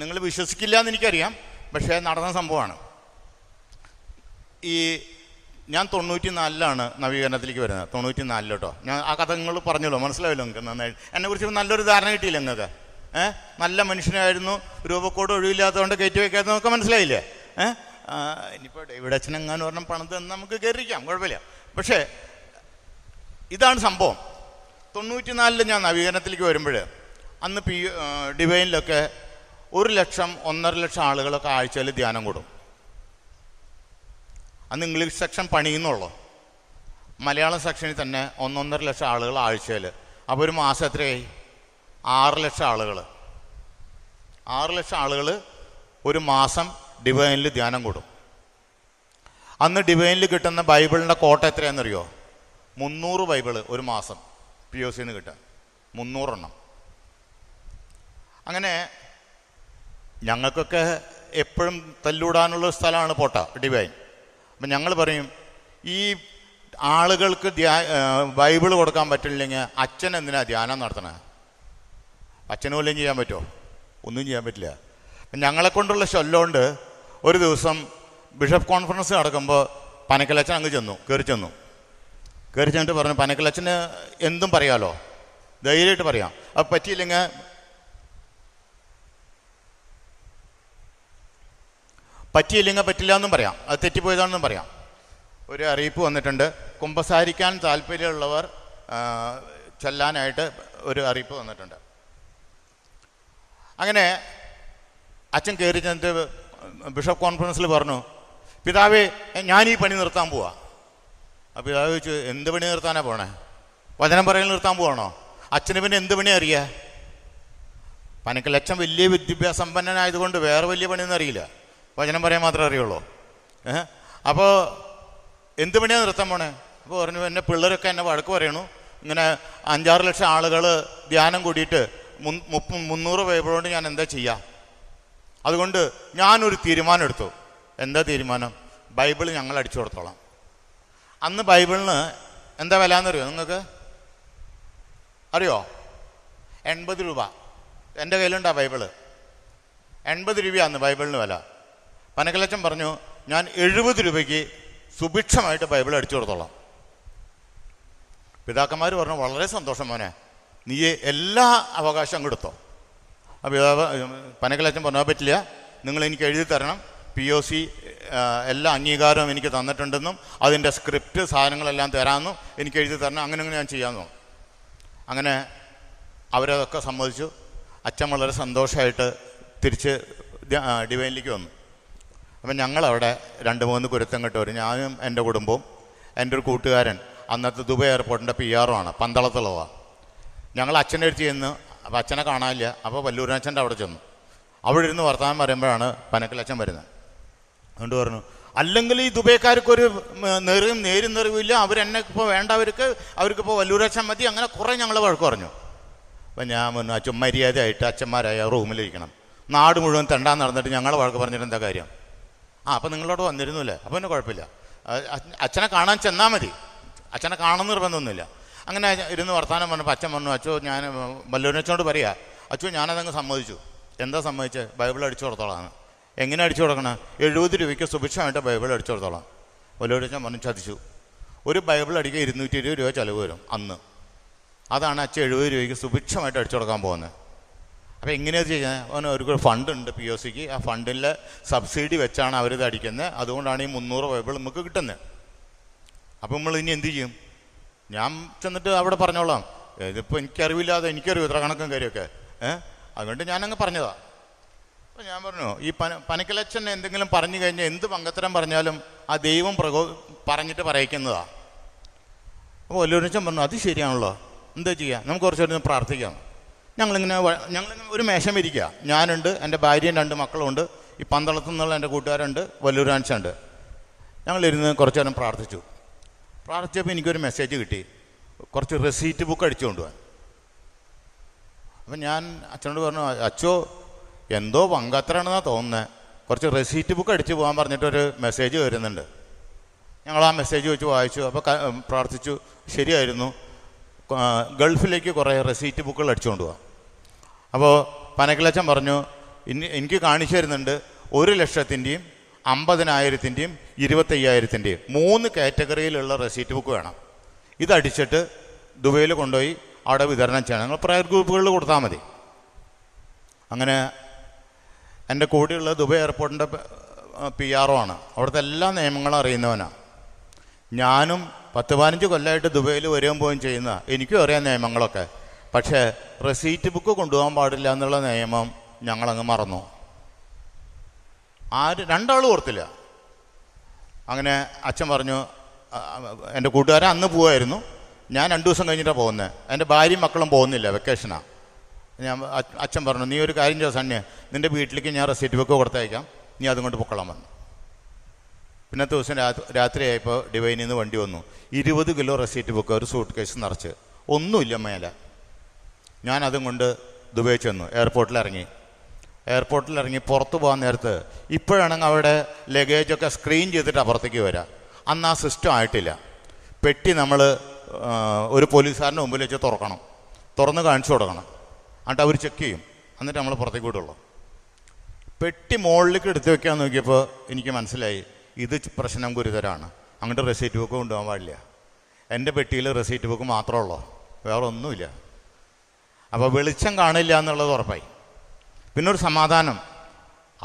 നിങ്ങൾ വിശ്വസിക്കില്ല എന്ന് എനിക്കറിയാം, പക്ഷേ നടന്ന സംഭവമാണ്. ഞാൻ 94 നവീകരണത്തിലേക്ക് വരുന്നത്. 94 കേട്ടോ. ഞാൻ ആ കഥ നിങ്ങൾ പറഞ്ഞല്ലോ, മനസ്സിലായല്ലോ നിങ്ങൾക്ക് നന്നായി. എന്നെക്കുറിച്ച് നല്ലൊരു ധാരണ കിട്ടിയില്ല നിങ്ങൾക്ക്. നല്ല മനുഷ്യനായിരുന്നു, രൂപക്കോട് ഒഴിവില്ലാത്തതുകൊണ്ട് കയറ്റി വയ്ക്കാത്തതൊക്കെ മനസ്സിലായില്ലേ? ഇനിയിപ്പോൾ ഡേവിഡ് അച്ഛനെങ്ങാനും പറഞ്ഞ പണത്ത് നമുക്ക് കയറിയിരിക്കാം, കുഴപ്പമില്ല. പക്ഷേ ഇതാണ് സംഭവം. 94 ഞാൻ നവീകരണത്തിലേക്ക് വരുമ്പോൾ അന്ന് ഡിവൈനിലൊക്കെ 1 ലക്ഷം 1.5 ലക്ഷം ആളുകളൊക്കെ ആഴ്ചയിൽ ധ്യാനം കൂടും. അന്ന് ഇംഗ്ലീഷ് സെക്ഷൻ പണിയുന്നുള്ളൂ. മലയാളം സെക്ഷനിൽ തന്നെ 1.5 ലക്ഷം ആളുകൾ ആഴ്ചയിൽ. അപ്പോൾ ഒരു മാസം എത്രയായി? 6 ലക്ഷം ആളുകൾ. 6 ലക്ഷം ആളുകൾ ഒരു മാസം ഡിവൈനിൽ ധ്യാനം കൂടും. അന്ന് ഡിവൈനിൽ കിട്ടുന്ന ബൈബിളിൻ്റെ കോട്ട എത്രയാണെന്നറിയോ? 300 ബൈബിള് ഒരു മാസം POCന്ന് കിട്ടുക. 300 എണ്ണം. അങ്ങനെ ഞങ്ങൾക്കൊക്കെ എപ്പോഴും തല്ലൂടാനുള്ള സ്ഥലമാണ് പോട്ട ഡിവൈൻ. അപ്പം ഞങ്ങൾ പറയും, ഈ ആളുകൾക്ക് ബൈബിൾ കൊടുക്കാൻ പറ്റില്ലെങ്കിൽ അച്ഛൻ എന്തിനാ ധ്യാനം നടത്തണേ? അച്ഛനും വല്ലതും ചെയ്യാൻ പറ്റുമോ? ഒന്നും ചെയ്യാൻ പറ്റില്ല. ഞങ്ങളെ കൊണ്ടുള്ള ശല്യമുണ്ട്. ഒരു ദിവസം ബിഷപ്പ് കോൺഫറൻസ് നടക്കുമ്പോൾ പനക്കലച്ചൻ അങ്ങ് കയറി ചെന്നിട്ട് പറഞ്ഞു, പനക്കലച്ചന് എന്തും പറയാലോ, ധൈര്യമായിട്ട് പറയാം. അത് പറ്റിയില്ലെങ്കിൽ പറ്റില്ല എന്നും പറയാം, അത് തെറ്റിപ്പോയതാണെന്നും പറയാം. ഒരു അറിയിപ്പ് വന്നിട്ടുണ്ട്, കുമ്പസാരിക്കാൻ താല്പര്യമുള്ളവർ ചെല്ലാനായിട്ട് ഒരു അറിയിപ്പ് വന്നിട്ടുണ്ട്. അങ്ങനെ അച്ഛൻ കയറി ചെന്നിട്ട് ബിഷപ്പ് കോൺഫറൻസിൽ പറഞ്ഞു, പിതാവേ ഞാൻ ഈ പണി നിർത്താൻ പോവാ. അപ്പോൾ പിതാവ് ചോദിച്ചു, എന്ത് പണി നിർത്താനാ പോണേ? വചനം പറയൽ നിർത്താൻ പോവാണോ? അച്ഛന് പിന്നെ എന്ത് പണി അറിയാ? പനക്കലച്ഛൻ വലിയ വിദ്യാഭ്യാസ സമ്പന്നനായതുകൊണ്ട് വേറെ വലിയ പണിയൊന്നും അറിയില്ല, വചനം പറയാൻ മാത്രമേ അറിയുള്ളൂ. അപ്പോൾ എന്ത് പണിയാണ് നിർത്താൻ പോണേ? അപ്പോൾ പറഞ്ഞു, എൻ്റെ പിള്ളേരൊക്കെ എന്നെ വഴക്ക് പറയണു, ഇങ്ങനെ 5-6 ലക്ഷം ആളുകൾ ധ്യാനം കൂടിയിട്ട് 300 ബൈബിളുകൊണ്ട് ഞാൻ എന്താ ചെയ്യുക? അതുകൊണ്ട് ഞാനൊരു തീരുമാനം എടുത്തു. എന്താ തീരുമാനം? ബൈബിൾ ഞങ്ങൾ അടിച്ചു കൊടുത്തോളാം. അന്ന് ബൈബിളിന് എന്താ വില എന്നറിയോ നിങ്ങൾക്ക്? അറിയോ? 80 രൂപ. എൻ്റെ കയ്യിലുണ്ടാ ബൈബിള്. 80 രൂപയാണ് ബൈബിളിന് വില. പനക്കലച്ചൻ പറഞ്ഞു, ഞാൻ 70 രൂപയ്ക്ക് സുഭിക്ഷമായിട്ട് ബൈബിൾ അടിച്ചു കൊടുത്തോളാം. പിതാക്കന്മാർ പറഞ്ഞു, വളരെ സന്തോഷം മോനെ, നീ എല്ലാ അവകാശം കൊടുത്തോ. അപ്പോൾ പനക്കലച്ചൻ പറഞ്ഞാൽ പറ്റില്ല, നിങ്ങൾ എനിക്ക് എഴുതി തരണം. POC എല്ലാ അംഗീകാരവും എനിക്ക് തന്നിട്ടുണ്ടെന്നും അതിൻ്റെ സ്ക്രിപ്റ്റ് സാധനങ്ങളെല്ലാം തരാമെന്നും എനിക്ക് എഴുതി തരണം, അങ്ങനെ ഞാൻ ചെയ്യാമെന്നും. അങ്ങനെ അവരതൊക്കെ സമ്മതിച്ചു. അച്ഛൻ വളരെ സന്തോഷമായിട്ട് തിരിച്ച് ഡിവൈനിലേക്ക് വന്നു. അപ്പം ഞങ്ങളവിടെ 2-3 കുരുത്തം കെട്ടവരും, ഞാനും എൻ്റെ കുടുംബവും, എൻ്റെ ഒരു കൂട്ടുകാരൻ അന്നത്തെ ദുബായ് എയർപോർട്ടിൻ്റെ PR ആണ്, പന്തളത്തുള്ളതാണ്. ഞങ്ങൾ അച്ഛൻ്റെ അടുത്ത് ചെന്ന് അപ്പോൾ അച്ഛനെ കാണാനില്ല. അപ്പോൾ വല്ലൂരച്ഛൻ്റെ അവിടെ ചെന്നു. അവിടെ ഇരുന്ന് വർത്തമാനം പറയുമ്പോഴാണ് പനക്കലച്ഛൻ വരുന്നത്. അതുകൊണ്ട് പറഞ്ഞു, അല്ലെങ്കിൽ ഈ ദുബൈക്കാർക്കൊരു നേരും നെറിവില്ല, അവരെന്നെ ഇപ്പോൾ വേണ്ട, അവർക്കിപ്പോൾ വല്ലൂരച്ഛൻ മതി. അങ്ങനെ കുറേ ഞങ്ങൾ വഴക്ക് പറഞ്ഞു. അപ്പം ഞാൻ പറഞ്ഞു, അച്ഛൻ മര്യാദയായിട്ട് അച്ഛന്മാരായ റൂമിലിരിക്കണം. നാട് മുഴുവൻ തെണ്ടാൻ നടന്നിട്ട് ഞങ്ങളെ വഴക്ക് പറഞ്ഞിട്ട് എന്താ കാര്യം? അപ്പം നിങ്ങളോട് വന്നിരുന്നില്ലേ, അപ്പോൾ പിന്നെ കുഴപ്പമില്ല, അച്ഛനെ കാണാൻ ചെന്നാൽ മതി, അച്ഛനെ കാണുന്ന നിർബന്ധമൊന്നുമില്ല. അങ്ങനെ ഇരുന്ന് വർത്തമാനം പറഞ്ഞപ്പോൾ അച്ഛൻ പറഞ്ഞു, അച്ഛോ ഞാൻ വല്ലൂരച്ഛനോട് പറയാ, അച്ഛോ ഞാനതങ്ങ് സമ്മതിച്ചു. എന്താ സമ്മതിച്ചത്? ബൈബിൾ അടിച്ചു കൊടുത്തോളാണ്. എങ്ങനെ അടിച്ചു കൊടുക്കണം? 70 രൂപയ്ക്ക് സുഭിക്ഷമായിട്ട് ബൈബിൾ അടിച്ചു കൊടുത്തോളാം. വല്ലൂരച്ഛൻ പറഞ്ഞു, ചതിച്ചു. ഒരു ബൈബിൾ അടിക്കുക 220 രൂപ ചിലവ് വരും അന്ന്. അതാണ് അച്ഛൻ 70 രൂപയ്ക്ക് സുഭിക്ഷമായിട്ട് അടിച്ചു കൊടുക്കാൻ പോകുന്നത്. അപ്പോൾ എങ്ങനെയാണ് ചെയ്യുന്നത്? അവന് ഒരു ഫണ്ടുണ്ട് POCക്ക്. ആ ഫണ്ടിലെ സബ്സിഡി വെച്ചാണ് അവരിത് അടിക്കുന്നത്. അതുകൊണ്ടാണ് ഈ 300 ബൈബിൾ നമുക്ക് കിട്ടുന്നത്. അപ്പോൾ നമ്മൾ ഇനി എന്ത് ചെയ്യും? ഞാൻ ചെന്നിട്ട് അവിടെ പറഞ്ഞോളാം, ഇതിപ്പോൾ എനിക്കറിവില്ലാതെ എനിക്കറിയും ഇത്ര കണക്കും കാര്യമൊക്കെ. അതുകൊണ്ട് ഞാനങ്ങ് പറഞ്ഞതാണ്. അപ്പോൾ ഞാൻ പറഞ്ഞു, ഈ പനക്കലച്ഛൻ എന്തെങ്കിലും പറഞ്ഞു കഴിഞ്ഞാൽ എന്ത് പങ്കത്തരം പറഞ്ഞാലും ആ ദൈവം പറഞ്ഞിട്ട് പറയിക്കുന്നതാണ്. അപ്പോൾ വല്ലൂരച്ഛൻ പറഞ്ഞു, അത് ശരിയാണല്ലോ, എന്താ ചെയ്യുക, നമുക്ക് കുറച്ചുകൂടി പ്രാർത്ഥിക്കാം. ഞങ്ങളിങ്ങനെ ഒരു മേശം ഇരിക്കുക. ഞാനുണ്ട്, എൻ്റെ ഭാര്യയും 2 മക്കളുമുണ്ട്, ഈ പന്തളത്തു നിന്നുള്ള എൻ്റെ കൂട്ടുകാരുണ്ട്, വല്ലൂരാൻസുണ്ട്. ഞങ്ങളിരുന്ന് കുറച്ചു നേരം പ്രാർത്ഥിച്ചു. പ്രാർത്ഥിച്ചപ്പോൾ എനിക്കൊരു മെസ്സേജ് കിട്ടി, കുറച്ച് റെസീറ്റ് ബുക്ക് അടിച്ചു കൊണ്ടുപോകാൻ. അപ്പം ഞാൻ അച്ഛനോട് പറഞ്ഞു, അച്ഛോ എന്തോ പങ്കത്തരാണെന്നാണ് തോന്നുന്നത്, കുറച്ച് റെസീറ്റ് ബുക്ക് അടിച്ചു പോകാൻ പറഞ്ഞിട്ടൊരു മെസ്സേജ് വരുന്നുണ്ട്. ഞങ്ങൾ ആ മെസ്സേജ് വെച്ച് വായിച്ചു. അപ്പോൾ പ്രാർത്ഥിച്ചു, ശരിയായിരുന്നു, ഗൾഫിലേക്ക് കുറേ റെസീറ്റ് ബുക്കുകൾ അടിച്ചുകൊണ്ട് പോകാം. അപ്പോൾ പനക്കലച്ഛൻ പറഞ്ഞു, എനിക്ക് കാണിച്ചു തരുന്നുണ്ട് 1,00,000-ൻ്റെയും 50,000-ൻ്റെയും 25,000-ൻ്റെയും 3 കാറ്റഗറിയിലുള്ള റെസീറ്റ് ബുക്ക് വേണം. ഇതടിച്ചിട്ട് ദുബൈയിൽ കൊണ്ടുപോയി അവിടെ വിതരണം ചെയ്യണം. നിങ്ങൾ പ്രയർ ഗ്രൂപ്പുകളിൽ കൊടുത്താൽ മതി. അങ്ങനെ എൻ്റെ കൂടെയുള്ള ദുബൈ എയർപോർട്ടിൻ്റെ PRO ആണ്. അവിടുത്തെ എല്ലാ നിയമങ്ങളും അറിയുന്നവനാണ്. ഞാനും 10-15 കൊല്ലമായിട്ട് ദുബൈയിൽ വരികയും പോവുകയും ചെയ്യുന്ന എനിക്കും അറിയാം നിയമങ്ങളൊക്കെ. പക്ഷേ റെസീറ്റ് ബുക്ക് കൊണ്ടുപോകാൻ പാടില്ല എന്നുള്ള നിയമം ഞങ്ങളങ്ങ് മറന്നു. 2 ഓർത്തില്ല. അങ്ങനെ അച്ഛൻ പറഞ്ഞു, എൻ്റെ കൂട്ടുകാരൻ അന്ന് പോവായിരുന്നു, ഞാൻ 2 ദിവസം കഴിഞ്ഞിട്ടാണ് പോകുന്നത്. എൻ്റെ ഭാര്യയും മക്കളും പോകുന്നില്ല, വെക്കേഷനാണ്. അച്ഛൻ പറഞ്ഞു, നീ ഒരു കാര്യം ചെയ്ത സണ്യ, നിൻ്റെ വീട്ടിലേക്ക് ഞാൻ റെസീറ്റ് ബുക്ക് കൊടുത്തയക്കാം, നീ അതും കൊണ്ട് പൊക്കോളാൻ പറഞ്ഞു. പിന്നത്തെ ദിവസം രാത്രിയായപ്പോൾ ഡിവൈനിൽ നിന്ന് വണ്ടി വന്നു. 20 കിലോ റെസീറ്റ് ബുക്ക്, ഒരു സൂട്ട് കേസ് നിറച്ച്, ഒന്നുമില്ല മേലെ. ഞാൻ അതും കൊണ്ട് ദുബൈ ചെന്നു. എയർപോർട്ടിൽ ഇറങ്ങി പുറത്ത് പോകാൻ നേരത്ത് ഇപ്പോഴാണെങ്കിൽ അവിടെ ലഗേജൊക്കെ സ്ക്രീൻ ചെയ്തിട്ട് അപ്പുറത്തേക്ക് വരാം. അന്ന് ആ സിസ്റ്റം ആയിട്ടില്ല. പെട്ടി നമ്മൾ ഒരു പോലീസുകാരൻ്റെ മുമ്പിൽ വെച്ച് തുറന്ന് കാണിച്ചു കൊടുക്കണം. എന്നിട്ട് അവർ ചെക്ക് ചെയ്യും, എന്നിട്ട് നമ്മൾ പുറത്തേക്ക് വിടുള്ളൂ. പെട്ടി മുകളിലേക്ക് എടുത്ത് വെക്കാൻ നോക്കിയപ്പോൾ എനിക്ക് മനസ്സിലായി, ഇത് പ്രശ്നം ഗുരുതരമാണ്. അങ്ങോട്ട് റെസീറ്റ് ബുക്ക് കൊണ്ടുപോകാൻ പാടില്ല. എൻ്റെ പെട്ടിയിൽ റെസീറ്റ് ബുക്ക് മാത്രമേ ഉള്ളൂ, വേറെ ഒന്നുമില്ല. അപ്പോൾ വെളിച്ചം കാണില്ല എന്നുള്ളത് ഉറപ്പായി. പിന്നെ ഒരു സമാധാനം,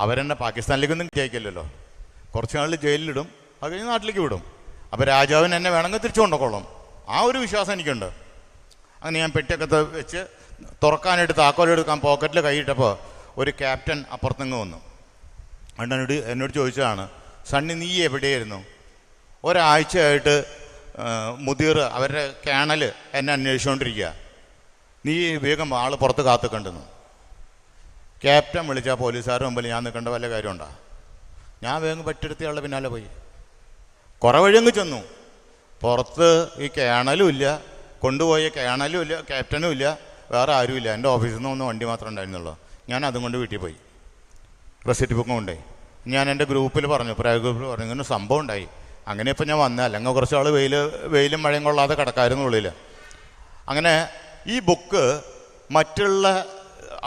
അവരെന്നെ പാകിസ്ഥാനിലേക്കൊന്നും അയക്കില്ലല്ലോ, കുറച്ച് നാളിൽ ജയിലിലിടും, അത് കഴിഞ്ഞ് നാട്ടിലേക്ക് വിടും. അപ്പോൾ രാജാവിന് എന്നെ വേണമെങ്കിൽ തിരിച്ചു കൊണ്ടുകൊള്ളും, ആ ഒരു വിശ്വാസം എനിക്കുണ്ട്. അങ്ങനെ ഞാൻ പെട്ടിയൊക്കെ വെച്ച് തുറക്കാനായിട്ട് താക്കോലെടുക്കാൻ പോക്കറ്റിൽ കൈയിട്ടപ്പോൾ ഒരു ക്യാപ്റ്റൻ അപ്പുറത്തുനിന്ന് വന്നു. എന്നോട് ചോദിച്ചതാണ്, സണ്ണി നീ എവിടെയായിരുന്നു? ഒരാഴ്ചയായിട്ട് മുദീർ അവരുടെ കേണൽ എന്നെ അന്വേഷിച്ചുകൊണ്ടിരിക്കുക, നീ വേഗം ആൾ പുറത്ത് കാത്തുക്കണ്ടെന്നു. ക്യാപ്റ്റൻ വിളിച്ചാൽ പോലീസുകാരുടെ മുമ്പിൽ ഞാൻ നിൽക്കേണ്ട വല്ല കാര്യമുണ്ടോ? ഞാൻ വേഗം പറ്റെടുത്തയാളുടെ പിന്നാലെ പോയി. കുറേ വഴിയങ്ങ് ചെന്നു. പുറത്ത് ഈ കേണലും ഇല്ല, കൊണ്ടുപോയ കേണലും ഇല്ല, ക്യാപ്റ്റനും ഇല്ല, വേറെ ആരുമില്ല. എൻ്റെ ഓഫീസിൽ നിന്ന് വണ്ടി മാത്രമേ ഉണ്ടായിരുന്നുള്ളൂ. ഞാൻ അതും കൊണ്ട് വീട്ടിൽ പോയി, റെസിറ്റ് ബുക്കും കൊണ്ടേ. ഞാൻ എൻ്റെ ഗ്രൂപ്പിൽ പറഞ്ഞു, പ്രയർ ഗ്രൂപ്പിൽ പറഞ്ഞു, ഇങ്ങനെ സംഭവം ഉണ്ടായി. അങ്ങനെ ഇപ്പം ഞാൻ വന്നേ, അല്ലെങ്കിൽ കുറച്ച് ആൾ വെയിലും മഴയും കൊള്ളാതെ കിടക്കായിരുന്നു ഉള്ളിൽ. അങ്ങനെ ഈ ബുക്ക് മറ്റുള്ള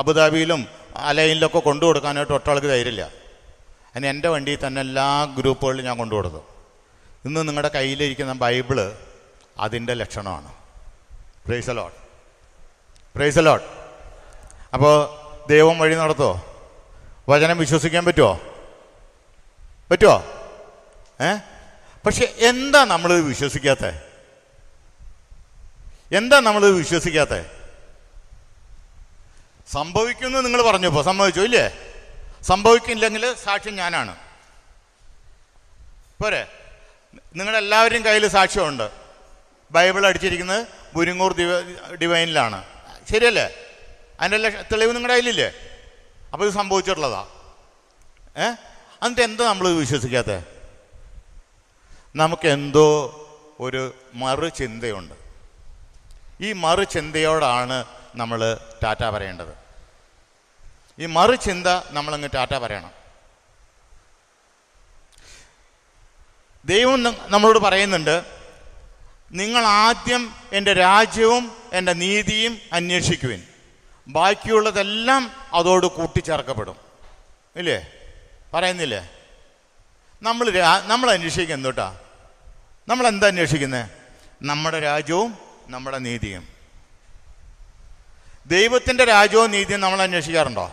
അബുദാബിയിലും അലൈനിലൊക്കെ കൊണ്ടു കൊടുക്കാനായിട്ട് ഒറ്റാൾക്ക് ധൈര്യമില്ല. അതിന് എൻ്റെ വണ്ടിയിൽ തന്നെ എല്ലാ ഗ്രൂപ്പുകളിലും ഞാൻ കൊണ്ടു കൊടുത്തു. ഇന്ന് നിങ്ങളുടെ കയ്യിലിരിക്കുന്ന ബൈബിള് അതിൻ്റെ ലക്ഷണമാണ്. Price the lord, praise the Lord. അപ്പോൾ ദൈവം വഴി നടത്തുമോ? വചനം വിശ്വസിക്കാൻ പറ്റുമോ? പക്ഷെ എന്താ നമ്മളിത് വിശ്വസിക്കാത്തത്? സംഭവിക്കുമെന്ന് നിങ്ങൾ പറഞ്ഞപ്പോൾ സംഭവിച്ചോ? ഇല്ലേ? സംഭവിക്കില്ലെങ്കിൽ സാക്ഷ്യം ഞാനാണ്. പോരെ? നിങ്ങളെല്ലാവരുടെയും കയ്യിൽ സാക്ഷ്യമുണ്ട്. ബൈബിൾ അടിച്ചിരിക്കുന്നത് മുരിങ്ങൂർ ഡിവൈനിലാണ്, ശരിയല്ലേ? അതിൻ്റെ തെളിവ് നിങ്ങളുടെ കയ്യിലില്ലേ? അപ്പോൾ ഇത് സംഭവിച്ചിട്ടുള്ളതാ. എന്നിട്ട് എന്താ നമ്മൾ വിശ്വസിക്കാത്ത? നമുക്കെന്തോ ഒരു മറുചിന്തയുണ്ട്. ഈ മറുചിന്തയോടാണ് നമ്മൾ ടാറ്റ പറയേണ്ടത്. ഈ മറുചിന്ത നമ്മളങ്ങ് ടാറ്റ പറയണം. ദൈവം നമ്മളോട് പറയുന്നുണ്ട്, നിങ്ങൾ ആദ്യം എൻ്റെ രാജ്യവും എൻ്റെ നീതിയും അന്വേഷിക്കുവിൻ, ബാക്കിയുള്ളതെല്ലാം അതോട് കൂട്ടിച്ചേർക്കപ്പെടും. ഇല്ലേ? പറയുന്നില്ലേ? നമ്മൾ അന്വേഷിക്കുക എന്തോട്ടാ? നമ്മളെന്താ അന്വേഷിക്കുന്നത്? നമ്മുടെ രാജ്യവും നമ്മുടെ നീതിയും. ദൈവത്തിൻ്റെ രാജ്യവും നീതിയും നമ്മൾ അന്വേഷിക്കാറുണ്ടോ?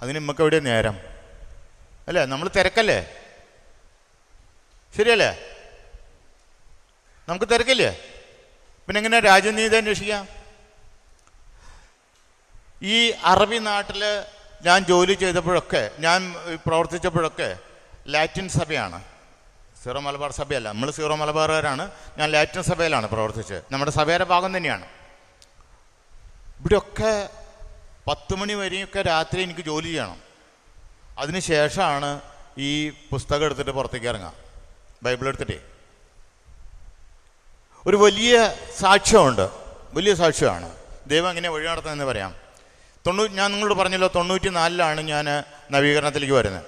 അതിന് നമുക്ക് എവിടെ നേരം? അല്ലേ? നമ്മൾ തിരക്കല്ലേ? ശരിയല്ലേ? നമുക്ക് തിരക്കില്ലേ? പിന്നെ എങ്ങനെ രാജ്യനീതി അന്വേഷിക്കാം? ഈ അറബി നാട്ടിൽ ഞാൻ ജോലി ചെയ്തപ്പോഴൊക്കെ, ഞാൻ പ്രവർത്തിച്ചപ്പോഴൊക്കെ ലാറ്റിൻ സഭയാണ്, സീറോ മലബാർ സഭയല്ല. നമ്മൾ സീറോ മലബാറുകാരാണ്. ഞാൻ ലാറ്റിൻ സഭയിലാണ് പ്രവർത്തിച്ചത്. നമ്മുടെ സഭയുടെ ഭാഗം തന്നെയാണ്. ഇവിടെയൊക്കെ 10 മണി വരെയൊക്കെ രാത്രി എനിക്ക് ജോലി ചെയ്യണം. അതിന് ശേഷമാണ് ഈ പുസ്തകം എടുത്തിട്ട് പുറത്തേക്ക് ഇറങ്ങാം, ബൈബിൾ എടുത്തിട്ടേ. ഒരു വലിയ സാക്ഷ്യമുണ്ട്, വലിയ സാക്ഷ്യമാണ്. ദൈവം എങ്ങനെ വഴി നടത്തുന്നതെന്ന് പറയാം. ഞാൻ നിങ്ങളോട് പറഞ്ഞല്ലോ, 94 ഞാൻ നവീകരണത്തിലേക്ക് വരുന്നത്.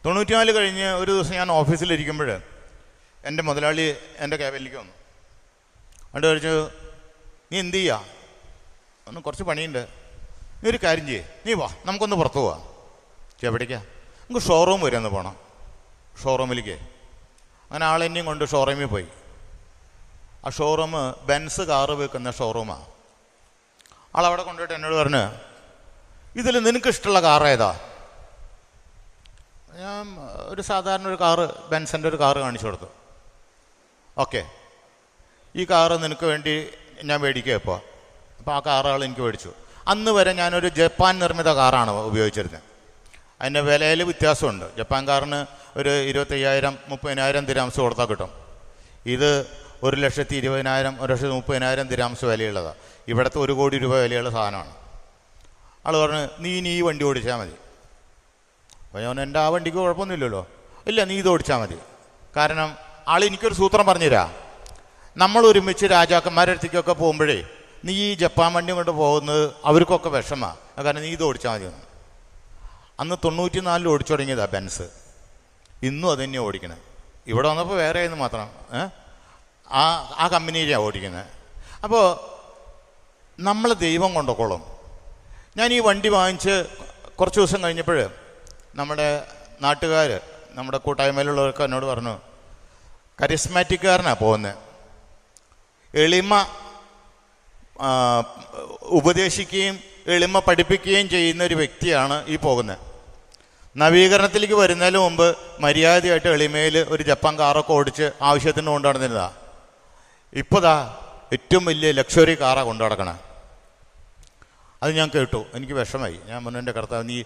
94 കഴിഞ്ഞ് ഒരു ദിവസം ഞാൻ ഓഫീസിലിരിക്കുമ്പോൾ എൻ്റെ മുതലാളി എൻ്റെ ക്യാബിനിലേക്ക് വന്നു. എന്നിട്ട് ചോദിച്ചു, നീ എന്ത് ചെയ്യുക? ഒന്ന് കുറച്ച് പണിയുണ്ട്, നീ ഒരു കാര്യം ചെയ്യേ, നീ വാ നമുക്കൊന്ന് പുറത്തു പോവാം. എവിടേക്കാ? നമുക്ക് ഷോറൂം വരെ ഒന്ന് പോകണം, ഷോറൂമിലേക്ക്. അങ്ങനെ ആളെന്നെയും കൊണ്ട് ഷോറൂമിൽ പോയി. ആ ഷോറൂം ബെൻസ് കാറ് വെക്കുന്ന ഷോറൂമാണ്. ആളവിടെ കൊണ്ടുപോയിട്ട് എന്നോട് പറഞ്ഞു, ഇതിൽ നിനക്കിഷ്ടമുള്ള കാർ ഏതാ? ഞാൻ ഒരു സാധാരണ ഒരു കാറ്, ബെൻസിൻ്റെ ഒരു കാറ് കാണിച്ചു കൊടുത്തു. ഓക്കെ, ഈ കാറ് നിനക്ക് വേണ്ടി ഞാൻ മേടിക്കുക ഇപ്പോൾ. അപ്പോൾ ആ കാറുകൾ എനിക്ക് മേടിച്ചു. അന്ന് വരെ ഞാനൊരു ജപ്പാൻ നിർമ്മിത കാറാണ് ഉപയോഗിച്ചിരുന്നത്. അതിൻ്റെ വിലയിൽ വ്യത്യാസമുണ്ട്. ജപ്പാൻ കാറിന് ഒരു 25,000-30,000 ദിരാംസ് കൊടുത്താൽ കിട്ടും. ഇത് 1,20,000 1,30,000 ദിരാംസ് വിലയുള്ളതാണ്. ഇവിടുത്തെ 1 കോടി രൂപ വിലയുള്ള സാധനമാണ്. ആൾ പറഞ്ഞു, നീ ഇനി ഈ വണ്ടി ഓടിച്ചാൽ മതി. അപ്പോൾ ഞാൻ, എൻ്റെ ആ വണ്ടിക്ക് കുഴപ്പമൊന്നുമില്ലല്ലോ. ഇല്ല, നീ ഇത് ഓടിച്ചാൽ മതി. കാരണം ആൾ എനിക്കൊരു സൂത്രം പറഞ്ഞുതരാം. നമ്മൾ ഒരുമിച്ച് രാജാക്കന്മാരുടെ അടുത്തേക്കൊക്കെ പോകുമ്പോഴേ നീ ഈ ജപ്പാൻ വണ്ടി കൊണ്ട് പോകുന്നത് അവർക്കൊക്കെ വിഷമമാണ്. കാരണം നീ ഇത് ഓടിച്ചാൽ മതി. അന്ന് 94 ഓടിച്ചു തുടങ്ങിയതാണ് ബെൻസ്. ഇന്നും അത് തന്നെയാണ് ഓടിക്കണത്. ഇവിടെ വന്നപ്പോൾ വേറെ ആയിരുന്നു മാത്രം. ആ കമ്പനിയിലാണ് ഓടിക്കുന്നത്. അപ്പോൾ നമ്മൾ ദൈവം കൊണ്ടോക്കോളും. ഞാൻ ഈ വണ്ടി വാങ്ങിച്ച് കുറച്ച് ദിവസം കഴിഞ്ഞപ്പോൾ നമ്മുടെ നാട്ടുകാർ, നമ്മുടെ കൂട്ടായ്മയിലുള്ളവർക്ക് എന്നോട് പറഞ്ഞു, കരിസ്മാറ്റിക്കാരനാണ് പോകുന്നത്, എളിമ ഉപദേശിക്കുകയും എളിമ പഠിപ്പിക്കുകയും ചെയ്യുന്ന ഒരു വ്യക്തിയാണ് ഈ പോകുന്നത്. നവീകരണത്തിലേക്ക് വരുന്നതിന് മുമ്പ് മര്യാദയായിട്ട് എളിമയിൽ ഒരു ജപ്പാൻ കാറൊക്കെ ഓടിച്ച് ആവശ്യത്തിന് കൊണ്ടു നടന്നിരുന്നതാണ്. ഇപ്പോൾ ഏറ്റവും വലിയ ലക്ഷറി കാറാണ് കൊണ്ടു നടക്കണേ. അത് ഞാൻ കേട്ടു, എനിക്ക് വിഷമായി. ഞാൻ മുന്നേ കർത്താവ്, നീ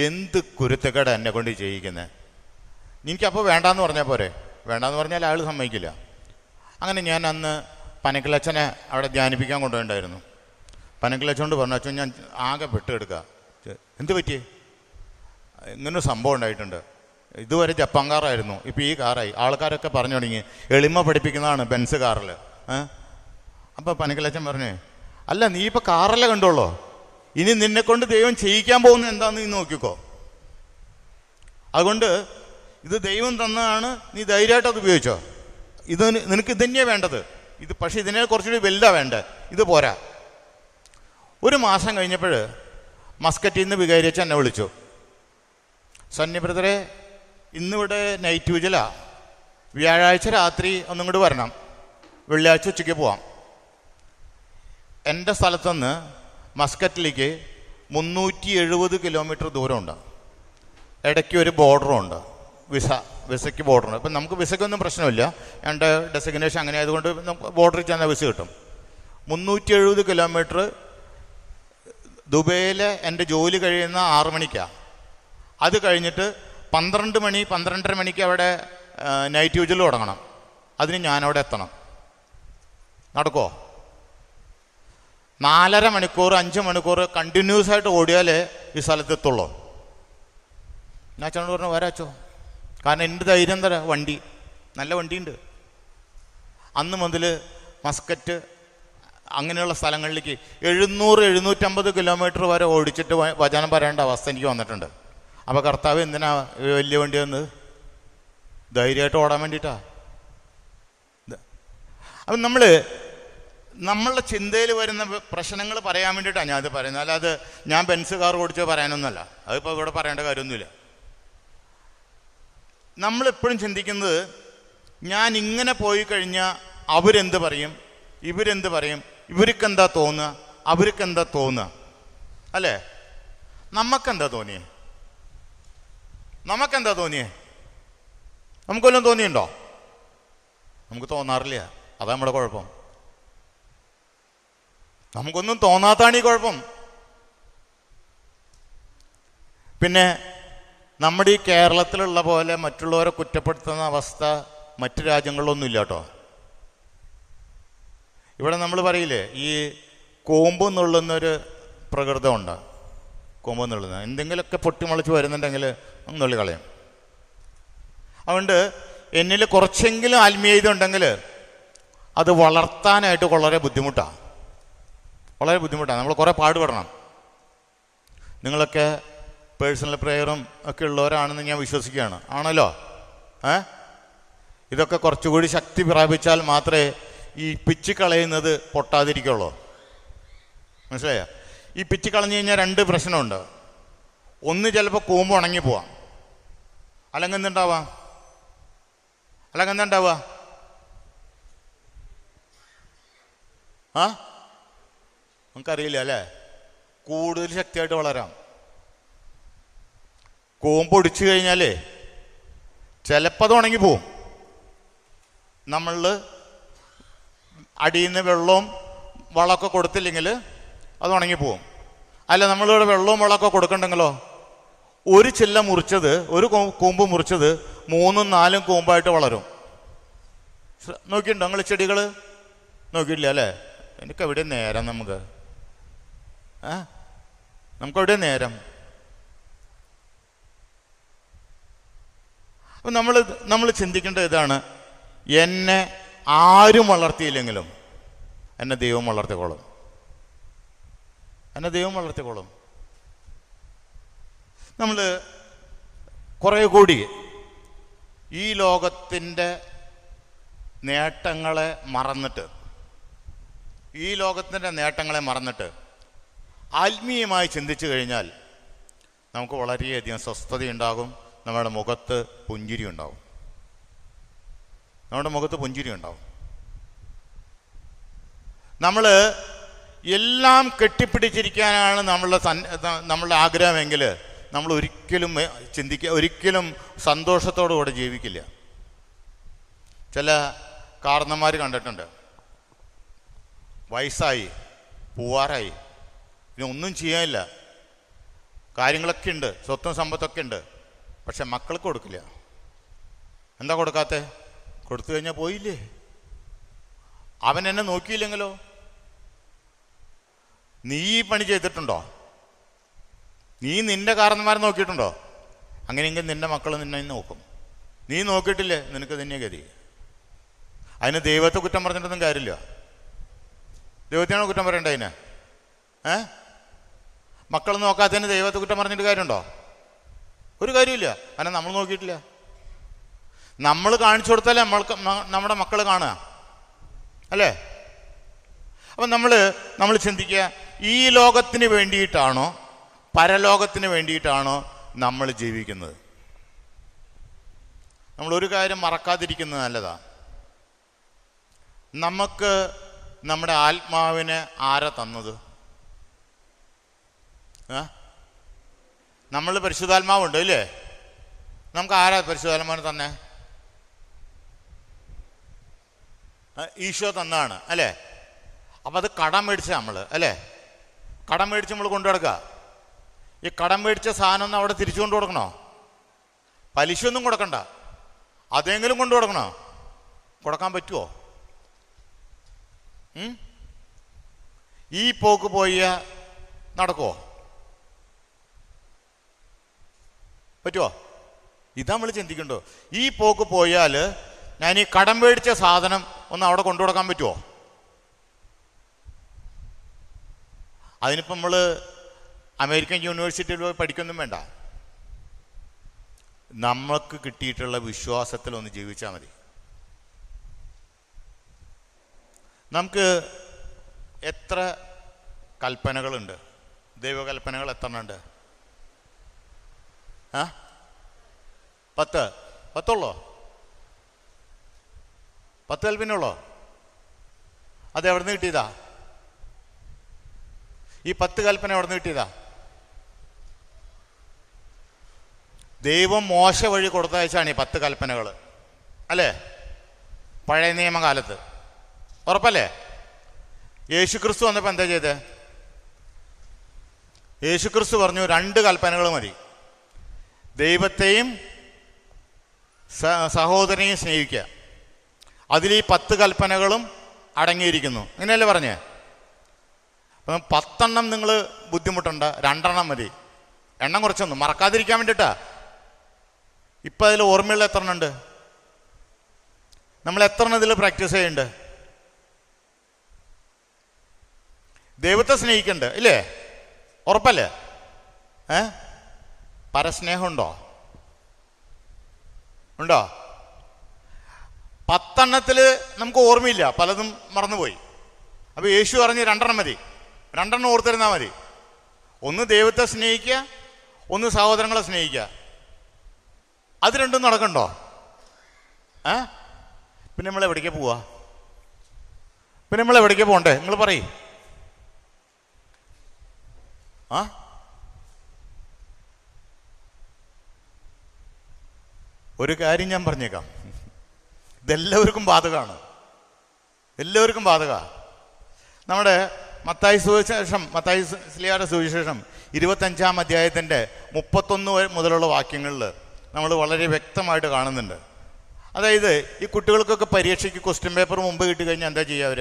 എന്ത് കുരുത്തക്കേട് എന്നെ കൊണ്ട് ചെയ്യിക്കുന്നത്? എനിക്കപ്പോൾ വേണ്ടാന്ന് പറഞ്ഞാൽ പോരെ? വേണ്ടാന്ന് പറഞ്ഞാൽ അയാൾ സമ്മതിക്കില്ല. അങ്ങനെ ഞാൻ അന്ന് പനക്കിലച്ചനെ അവിടെ ധ്യാനിപ്പിക്കാൻ കൊണ്ടുപോയിട്ടുണ്ടായിരുന്നു. പനക്കിലച്ചോണ്ട് പറഞ്ഞു, അച്ഛൻ ഞാൻ ആകെ പെട്ടെടുക്കുക. എന്ത് പറ്റി? ഇങ്ങനൊരു സംഭവം ഉണ്ടായിട്ടുണ്ട്. ഇതുവരെ ജപ്പാൻ കാറായിരുന്നു, ഇപ്പോൾ ഈ കാറായി. ആൾക്കാരൊക്കെ പറഞ്ഞു തുടങ്ങി എളിമ പഠിപ്പിക്കുന്നതാണ് ബെൻസ് കാറിൽ. അപ്പോൾ പനക്കിലച്ചൻ പറഞ്ഞേ, അല്ല നീ ഇപ്പോൾ കാറല്ലേ കണ്ടോളൂ, ഇനി നിന്നെക്കൊണ്ട് ദൈവം ചെയ്യിക്കാൻ പോകുന്നത് എന്താണെന്ന് നീ നോക്കിക്കോ. അതുകൊണ്ട് ഇത് ദൈവം തന്നതാണ്, നീ ധൈര്യമായിട്ട് അത് ഉപയോഗിച്ചോ. ഇത് നിനക്ക് ഇത് തന്നെയാണ് വേണ്ടത്. ഇത് പക്ഷേ ഇതിനെ കുറച്ചുകൂടി വലുതാണ് വേണ്ടത്, ഇത് പോരാ. 1 മാസം കഴിഞ്ഞപ്പോൾ മസ്കറ്റിൽ നിന്ന് വികാരിച്ച് എന്നെ വിളിച്ചു. സന്നി ബ്രദറെ, ഇന്നിവിടെ നൈറ്റ് വിജിലാണ്, വ്യാഴാഴ്ച രാത്രി ഒന്നും കൂടി വരണം, വെള്ളിയാഴ്ച ഉച്ചയ്ക്ക് പോവാം. എൻ്റെ സ്ഥലത്തുനിന്ന് മസ്കറ്റിലേക്ക് 370 കിലോമീറ്റർ ദൂരമുണ്ട്. ഇടയ്ക്ക് ഒരു ബോർഡറുണ്ട്, വിസയ്ക്ക് ബോർഡറുണ്ട്. ഇപ്പം നമുക്ക് വിസയ്ക്കൊന്നും പ്രശ്നമില്ല, എൻ്റെ ഡെസിഗ്നേഷൻ അങ്ങനെ ആയതുകൊണ്ട് നമുക്ക് ബോർഡറിൽ ചെന്നാൽ വിസ കിട്ടും. 370 കിലോമീറ്റർ ദുബൈയിലെ എൻ്റെ ജോലി കഴിയുന്ന 6 മണിക്കാണ്. അത് കഴിഞ്ഞിട്ട് 12 മണി 12:30 മണിക്ക് അവിടെ നൈറ്റ് വിജിൽ തുടങ്ങണം. അതിന് ഞാനവിടെ എത്തണം. നടക്കുമോ? 4.5 മണിക്കൂർ 5 മണിക്കൂർ കണ്ടിന്യൂസ് ആയിട്ട് ഓടിയാലേ ഈ സ്ഥലത്തെത്തുള്ളൂ. ഞാൻ അച്ഛനോട് പറഞ്ഞു വരാച്ചോ, കാരണം എൻ്റെ ധൈര്യം തരാം, വണ്ടി നല്ല വണ്ടിയുണ്ട്. അന്ന് മുതൽ മസ്കറ്റ് അങ്ങനെയുള്ള സ്ഥലങ്ങളിലേക്ക് 700-750 കിലോമീറ്റർ വരെ ഓടിച്ചിട്ട് വചനം പറയേണ്ട അവസ്ഥ എനിക്ക് വന്നിട്ടുണ്ട്. അപ്പോൾ കർത്താവ് എന്തിനാ വലിയ വണ്ടി വന്നത്? ധൈര്യമായിട്ട് ഓടാൻ വേണ്ടിയിട്ടാ. അപ്പം നമ്മളുടെ ചിന്തയിൽ വരുന്ന പ്രശ്നങ്ങൾ പറയാൻ വേണ്ടിയിട്ടാണ് ഞാനത് പറയുന്നത്. അല്ലാതെ ഞാൻ ബെൻസ് കാർ ഓടിച്ച് പറയാനൊന്നുമല്ല. അതിപ്പോൾ ഇവിടെ പറയേണ്ട കാര്യമൊന്നുമില്ല. നമ്മളെപ്പോഴും ചിന്തിക്കുന്നത് ഞാൻ ഇങ്ങനെ പോയി കഴിഞ്ഞാൽ അവരെന്ത് പറയും, ഇവരെന്ത് പറയും, ഇവർക്കെന്താ തോന്നുക, അവർക്കെന്താ തോന്നുക, അല്ലേ? നമുക്കെന്താ തോന്നിയേ? നമുക്കൊല്ലം തോന്നിയുണ്ടോ? നമുക്ക് തോന്നാറില്ല. അതാ നമ്മുടെ കുഴപ്പം. നമുക്കൊന്നും തോന്നാത്താണ് ഈ കുഴപ്പം. പിന്നെ നമ്മുടെ ഈ കേരളത്തിലുള്ള പോലെ മറ്റുള്ളവരെ കുറ്റപ്പെടുത്തുന്ന അവസ്ഥ മറ്റു രാജ്യങ്ങളിലൊന്നും ഇല്ല കേട്ടോ. ഇവിടെ നമ്മൾ പറയില്ലേ, ഈ കൂമ്പ് നുള്ളുന്നൊരു പ്രകൃതമുണ്ട്. കൂമ്പ് നുള്ളുന്ന എന്തെങ്കിലുമൊക്കെ പൊട്ടിമുളച്ച് വരുന്നുണ്ടെങ്കിൽ നുള്ളി കളയും. അതുകൊണ്ട് എന്നിൽ കുറച്ചെങ്കിലും ആത്മീയത ഉണ്ടെങ്കിൽ അത് വളർത്താനായിട്ട് വളരെ ബുദ്ധിമുട്ടാണ്. നമ്മൾ കുറേ പാടുപെടണം. നിങ്ങളൊക്കെ പേഴ്സണൽ പ്രെയറും ഒക്കെ ഉള്ളവരാണെന്ന് ഞാൻ വിശ്വസിക്കുകയാണ്. ആണല്ലോ? ഇതൊക്കെ കുറച്ചുകൂടി ശക്തി പ്രാപിച്ചാൽ മാത്രമേ ഈ പിച്ച് കളയുന്നത് പൊട്ടാതിരിക്കുള്ളൂ. മനസ്സിലായോ? ഈ പിച്ച് കളഞ്ഞു കഴിഞ്ഞാൽ 2 പ്രശ്നമുണ്ട്. ഒന്ന്, ചിലപ്പോൾ കൂമ്പ് ഉണങ്ങി പോവാം. അല്ലെങ്കിൽ എന്തുണ്ടാവുക? നമുക്കറിയില്ല അല്ലേ? കൂടുതൽ ശക്തിയായിട്ട് വളരാം. കൂമ്പ് ഒടിച്ചു കഴിഞ്ഞാലേ ചിലപ്പോൾ അത് ഉണങ്ങിപ്പോവും. നമ്മൾ അടിയിൽ നിന്ന് വെള്ളവും വളമൊക്കെ കൊടുത്തില്ലെങ്കിൽ അത് ഉണങ്ങിപ്പോവും. അല്ല, നമ്മളിവിടെ വെള്ളവും വളമൊക്കെ കൊടുക്കണ്ടെങ്കിലോ ഒരു ചില്ല മുറിച്ചത്, ഒരു കൂമ്പ് മുറിച്ചത് 3-4 കൂമ്പായിട്ട് വളരും. നോക്കിയിട്ടുണ്ടോ നിങ്ങൾ ചെടികൾ? നോക്കിയിട്ടില്ല അല്ലേ? എനിക്കെവിടെ നേരം? നമുക്കെവിടെ നേരം? അപ്പം നമ്മൾ ചിന്തിക്കേണ്ടത് ഇതാണ്, എന്നെ ആരും വളർത്തിയില്ലെങ്കിലും എന്നെ ദൈവം വളർത്തിക്കോളും. നമ്മൾ കുറേ കൂടി ഈ ലോകത്തിൻ്റെ നേട്ടങ്ങളെ മറന്നിട്ട് ആത്മീയമായി ചിന്തിച്ചു കഴിഞ്ഞാൽ നമുക്ക് വളരെയധികം സ്വസ്ഥതയുണ്ടാകും. നമ്മുടെ മുഖത്ത് പുഞ്ചിരി ഉണ്ടാവും. നമ്മൾ എല്ലാം കെട്ടിപ്പിടിച്ചിരിക്കാനാണ് നമ്മളുടെ ആഗ്രഹമെങ്കിൽ നമ്മൾ ഒരിക്കലും സന്തോഷത്തോടുകൂടെ ജീവിക്കില്ല. ചില കാരണന്മാർ കണ്ടിട്ടുണ്ട്, വയസ്സായി പൂവാറായി, ഇനി ഒന്നും ചെയ്യാനില്ല, കാര്യങ്ങളൊക്കെ ഉണ്ട്, സ്വത്തും സമ്പത്തൊക്കെ ഉണ്ട്, പക്ഷെ മക്കൾക്ക് കൊടുക്കില്ല. എന്താ കൊടുക്കാത്തെ? കൊടുത്തു കഴിഞ്ഞാൽ പോയില്ലേ? അവൻ എന്നെ നോക്കിയില്ലെങ്കിലോ? നീ ഈ പണി ചെയ്തിട്ടുണ്ടോ? നീ നിന്റെ കാരണന്മാരെ നോക്കിയിട്ടുണ്ടോ? അങ്ങനെയെങ്കിൽ നിന്റെ മക്കൾ നിന്നെ നോക്കും. നീ നോക്കിയിട്ടില്ലേ, നിനക്ക് തന്നെ ഗതി. അതിന് ദൈവത്തെ കുറ്റം പറഞ്ഞിട്ടൊന്നും കാര്യമില്ല. ദൈവത്തിനാണ് കുറ്റം പറയണ്ടേ അതിന്? മക്കൾ നോക്കാത്തതിന് ദൈവത്തെ കുറ്റം പറഞ്ഞിട്ട് കാര്യമുണ്ടോ? ഒരു കാര്യമില്ല. കാരണം നമ്മൾ നോക്കിയിട്ടില്ല. നമ്മൾ കാണിച്ചു കൊടുത്താലേ നമ്മുടെ മക്കൾ കാണുക, അല്ലേ? അപ്പം നമ്മൾ ചിന്തിക്കുക, ഈ ലോകത്തിന് വേണ്ടിയിട്ടാണോ പരലോകത്തിന് വേണ്ടിയിട്ടാണോ നമ്മൾ ജീവിക്കുന്നത്? നമ്മളൊരു കാര്യം മറക്കാതിരിക്കുന്നത് നല്ലതാണ്. നമുക്ക് നമ്മുടെ ആത്മാവിനെ ആരാ തന്നത്? നമ്മൾ പരിശുദ്ധാത്മാവുണ്ട് ഇല്ലേ? നമുക്ക് ആരാ പരിശുദ്ധാത്മാവിനെ തന്നെ? ഈശോ തന്നാണ് അല്ലേ? അപ്പം അത് കടം മേടിച്ച നമ്മൾ അല്ലേ? കടം മേടിച്ച് നമ്മൾ കൊണ്ടു നടക്കുക. ഈ കടം മേടിച്ച സാധനം ഒന്ന് അവിടെ തിരിച്ചു കൊണ്ടു കൊടുക്കണോ? പലിശ ഒന്നും കൊടുക്കണ്ട, അതെങ്കിലും കൊണ്ടു കൊടുക്കണോ? കൊടുക്കാൻ പറ്റുമോ? ഈ പോക്ക് പോയ നടക്കുമോ? പറ്റുമോ? ഇതാ നമ്മൾ ചിന്തിക്കണ്ടോ. ഈ പോക്ക് പോയാൽ ഞാൻ ഈ കടം മേടിച്ച സാധനം ഒന്ന് അവിടെ കൊണ്ടു കൊടുക്കാൻ പറ്റുമോ? അതിനിപ്പോൾ നമ്മൾ അമേരിക്കൻ യൂണിവേഴ്സിറ്റിയിൽ പോയി പഠിക്കൊന്നും വേണ്ട. നമ്മൾക്ക് കിട്ടിയിട്ടുള്ള വിശ്വാസത്തിൽ ഒന്ന് ജീവിച്ചാൽ മതി. നമുക്ക് എത്ര കൽപ്പനകളുണ്ട്? ദൈവകൽപ്പനകൾ എത്ര ഉണ്ട്? 10 കൽപ്പനയുള്ളോ? അത് എവിടെ നിന്ന് കിട്ടിയതാ? ഈ 10 കൽപ്പന എവിടെ നിന്ന് കിട്ടിയതാ? ദൈവം മോശ വഴി കൊടുത്തയച്ചാണ് ഈ 10 കൽപ്പനകൾ, അല്ലേ? പഴയ നിയമകാലത്ത്. ഉറപ്പല്ലേ? യേശുക്രിസ്തു വന്നപ്പോൾ എന്താ ചെയ്തത്? യേശുക്രിസ്തു പറഞ്ഞു 2 കൽപ്പനകൾ മതി. ദൈവത്തെയും സഹോദരനെയും സ്നേഹിക്കുക. അതിൽ ഈ 10 കൽപ്പനകളും അടങ്ങിയിരിക്കുന്നു. ഇങ്ങനെയല്ലേ പറഞ്ഞേ? അപ്പം 10 നിങ്ങൾ ബുദ്ധിമുട്ടുണ്ട്, 2 മതി. എണ്ണം കുറച്ചൊന്നും മറക്കാതിരിക്കാൻ വേണ്ടിയിട്ടാ. ഇപ്പം അതിൽ ഓർമ്മയുള്ള എത്ര ഉണ്ട്? നമ്മൾ എത്ര ഇതിൽ പ്രാക്ടീസ് ചെയ്യുന്നുണ്ട്? ദൈവത്തെ സ്നേഹിക്കണ്ട്, ഇല്ലേ? ഉറപ്പല്ലേ? പരസ്നേഹം ഉണ്ടോ? 10 നമുക്ക് ഓർമ്മയില്ല, പലതും മറന്നുപോയി. അപ്പോൾ യേശു പറഞ്ഞ് 2 മതി. 2 ഓർത്തിരുന്നാൽ മതി. ഒന്ന് ദൈവത്തെ സ്നേഹിക്കുക, ഒന്ന് സഹോദരങ്ങളെ സ്നേഹിക്കുക. അത് രണ്ടും നടക്കണ്ടോ? പിന്നെ നമ്മൾ എവിടേക്ക് പോവാ? പിന്നെ നമ്മൾ എവിടേക്ക് പോകണ്ടേ? നിങ്ങൾ പറയും. ഒരു കാര്യം ഞാൻ പറഞ്ഞേക്കാം, ഇതെല്ലാവർക്കും ബാധകമാണ്. എല്ലാവർക്കും ബാധക. നമ്മുടെ മത്തായി ശ്ലീഹായുടെ സുവിശേഷം 25-ാം അധ്യായത്തിൻ്റെ 31 മുതലുള്ള വാക്യങ്ങളിൽ നമ്മൾ വളരെ വ്യക്തമായിട്ട് കാണുന്നുണ്ട്. അതായത് ഈ കുട്ടികൾക്കൊക്കെ പരീക്ഷയ്ക്ക് ക്വസ്റ്റ്യൻ പേപ്പർ മുമ്പ് കിട്ടിക്കഴിഞ്ഞാൽ എന്താ ചെയ്യുക? അവർ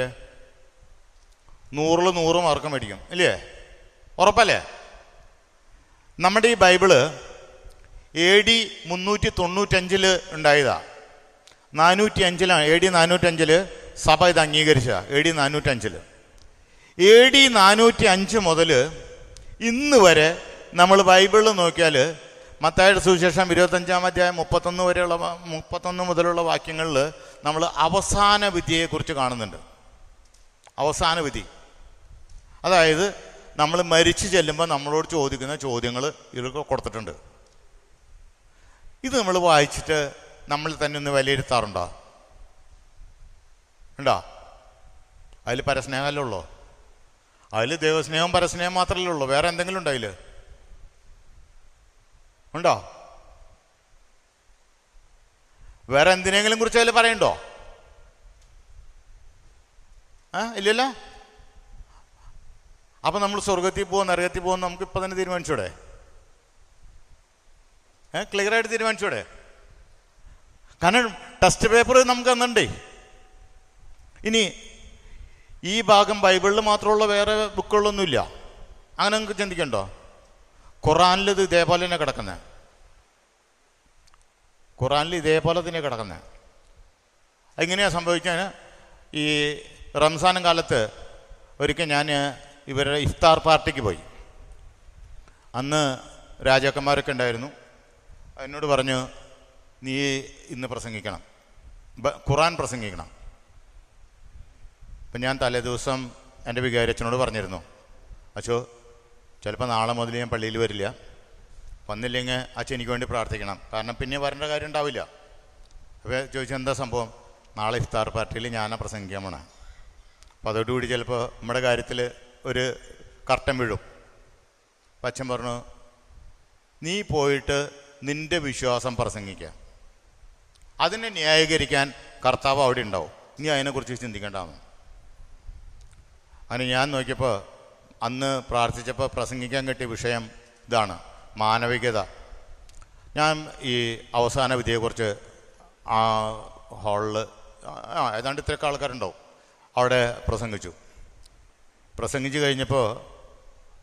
100 മാർക്ക് മേടിക്കും, ഇല്ലേ? ഉറപ്പല്ലേ? നമ്മുടെ ഈ ബൈബിള് AD 395 ഉണ്ടായതാ. 405 AD 405 സഭ ഇത് അംഗീകരിച്ച. AD 405 AD 405 മുതൽ ഇന്ന് വരെ നമ്മൾ ബൈബിളിൽ നോക്കിയാൽ മത്തായിയുടെ സുവിശേഷം 25-ാം അധ്യായം 31 മുതലുള്ള വാക്യങ്ങളിൽ നമ്മൾ അവസാന വിധിയെക്കുറിച്ച് കാണുന്നുണ്ട്. അവസാന വിധി, അതായത് നമ്മൾ മരിച്ചു ചെല്ലുമ്പോൾ നമ്മളോട് ചോദിക്കുന്ന ചോദ്യങ്ങൾ ഇതിലൊക്കെ കൊടുത്തിട്ടുണ്ട്. ഇത് നമ്മൾ വായിച്ചിട്ട് നമ്മൾ തന്നെ ഒന്ന് വിലയിരുത്താറുണ്ടോ? ഉണ്ടോ? അതിൽ പരസ്നേഹമല്ലേ ഉള്ളൂ? അതിൽ ദൈവസ്നേഹം പരസ്നേഹം മാത്രമല്ലേ ഉള്ളൂ? വേറെ എന്തെങ്കിലും ഉണ്ടോ അതിൽ? ഉണ്ടോ? വേറെ എന്തിനെങ്കിലും കുറിച്ച് അതിൽ പറയണ്ടോ? ഇല്ലല്ലോ. അപ്പം നമ്മൾ സ്വർഗത്തിൽ പോകും നരകത്തിൽ പോകും നമുക്ക് ഇപ്പം തന്നെ തീരുമാനിച്ചൂടെ? ക്ലിയറായിട്ട് തീരുമാനിച്ചൂടെ? കാരണം ടെസ്റ്റ് പേപ്പർ നമുക്ക് തന്നിട്ടേ. ഇനി ഈ ഭാഗം ബൈബിളിൽ മാത്രമുള്ള വേറെ ബുക്കുകളൊന്നുമില്ല. അങ്ങനെ നിങ്ങൾക്ക് ചിന്തിക്കണ്ടോ? ഖുറാനിൽ ഇത് ഇതേപോലെ തന്നെ കിടക്കുന്നത്. ഖുറാനിൽ ഇതേപോലെ തന്നെ കിടക്കുന്നത്. എങ്ങനെയാണ് സംഭവിക്കാൻ? ഈ റംസാൻ കാലത്ത് ഒരിക്കൽ ഞാൻ ഇവരുടെ ഇഫ്താർ പാർട്ടിക്ക് പോയി. അന്ന് രാജാക്കന്മാരൊക്കെ ഉണ്ടായിരുന്നു. എന്നോട് പറഞ്ഞു, നീ ഇന്ന് പ്രസംഗിക്കണം, ഖുറാൻ പ്രസംഗിക്കണം. അപ്പം ഞാൻ തലേ ദിവസം എൻ്റെ വികാരിയച്ഛനോട് പറഞ്ഞിരുന്നു, അച്ഛോ ചിലപ്പോൾ നാളെ മുതൽ ഞാൻ പള്ളിയിൽ വരില്ല, വന്നില്ലെങ്കിൽ അച്ഛൻ എനിക്ക് വേണ്ടി പ്രാർത്ഥിക്കണം, കാരണം പിന്നെ വരേണ്ട കാര്യം ഉണ്ടാവില്ല. അപ്പോൾ ചോദിച്ചാൽ എന്താ സംഭവം? നാളെ ഇഫ്താർ പാർട്ടിയിൽ ഞാനാണ് പ്രസംഗിക്കാൻ പോണേ. അപ്പോൾ അതോടുകൂടി ചിലപ്പോൾ നമ്മുടെ കാര്യത്തിൽ ഒരു കർട്ടൻ വീഴും. അപ്പം അച്ഛൻ പറഞ്ഞു, നീ പോയിട്ട് നിൻ്റെ വിശ്വാസം പ്രസംഗിക്കുക, അതിനെ ന്യായീകരിക്കാൻ കർത്താവ് അവിടെ ഉണ്ടാവും, നീ അതിനെക്കുറിച്ച് ചിന്തിക്കേണ്ടാവും. അങ്ങനെ ഞാൻ നോക്കിയപ്പോൾ അന്ന് പ്രാർത്ഥിച്ചപ്പോൾ പ്രസംഗിക്കാൻ കിട്ടിയ വിഷയം ഇതാണ്, മാനവികത. ഞാൻ ഈ അവസാന വിധിയെക്കുറിച്ച് ആ ഹാളിൽ ഏതാണ്ട് ഇത്രയൊക്കെ ആൾക്കാരുണ്ടാവും അവിടെ പ്രസംഗിച്ചു. പ്രസംഗിച്ച് കഴിഞ്ഞപ്പോൾ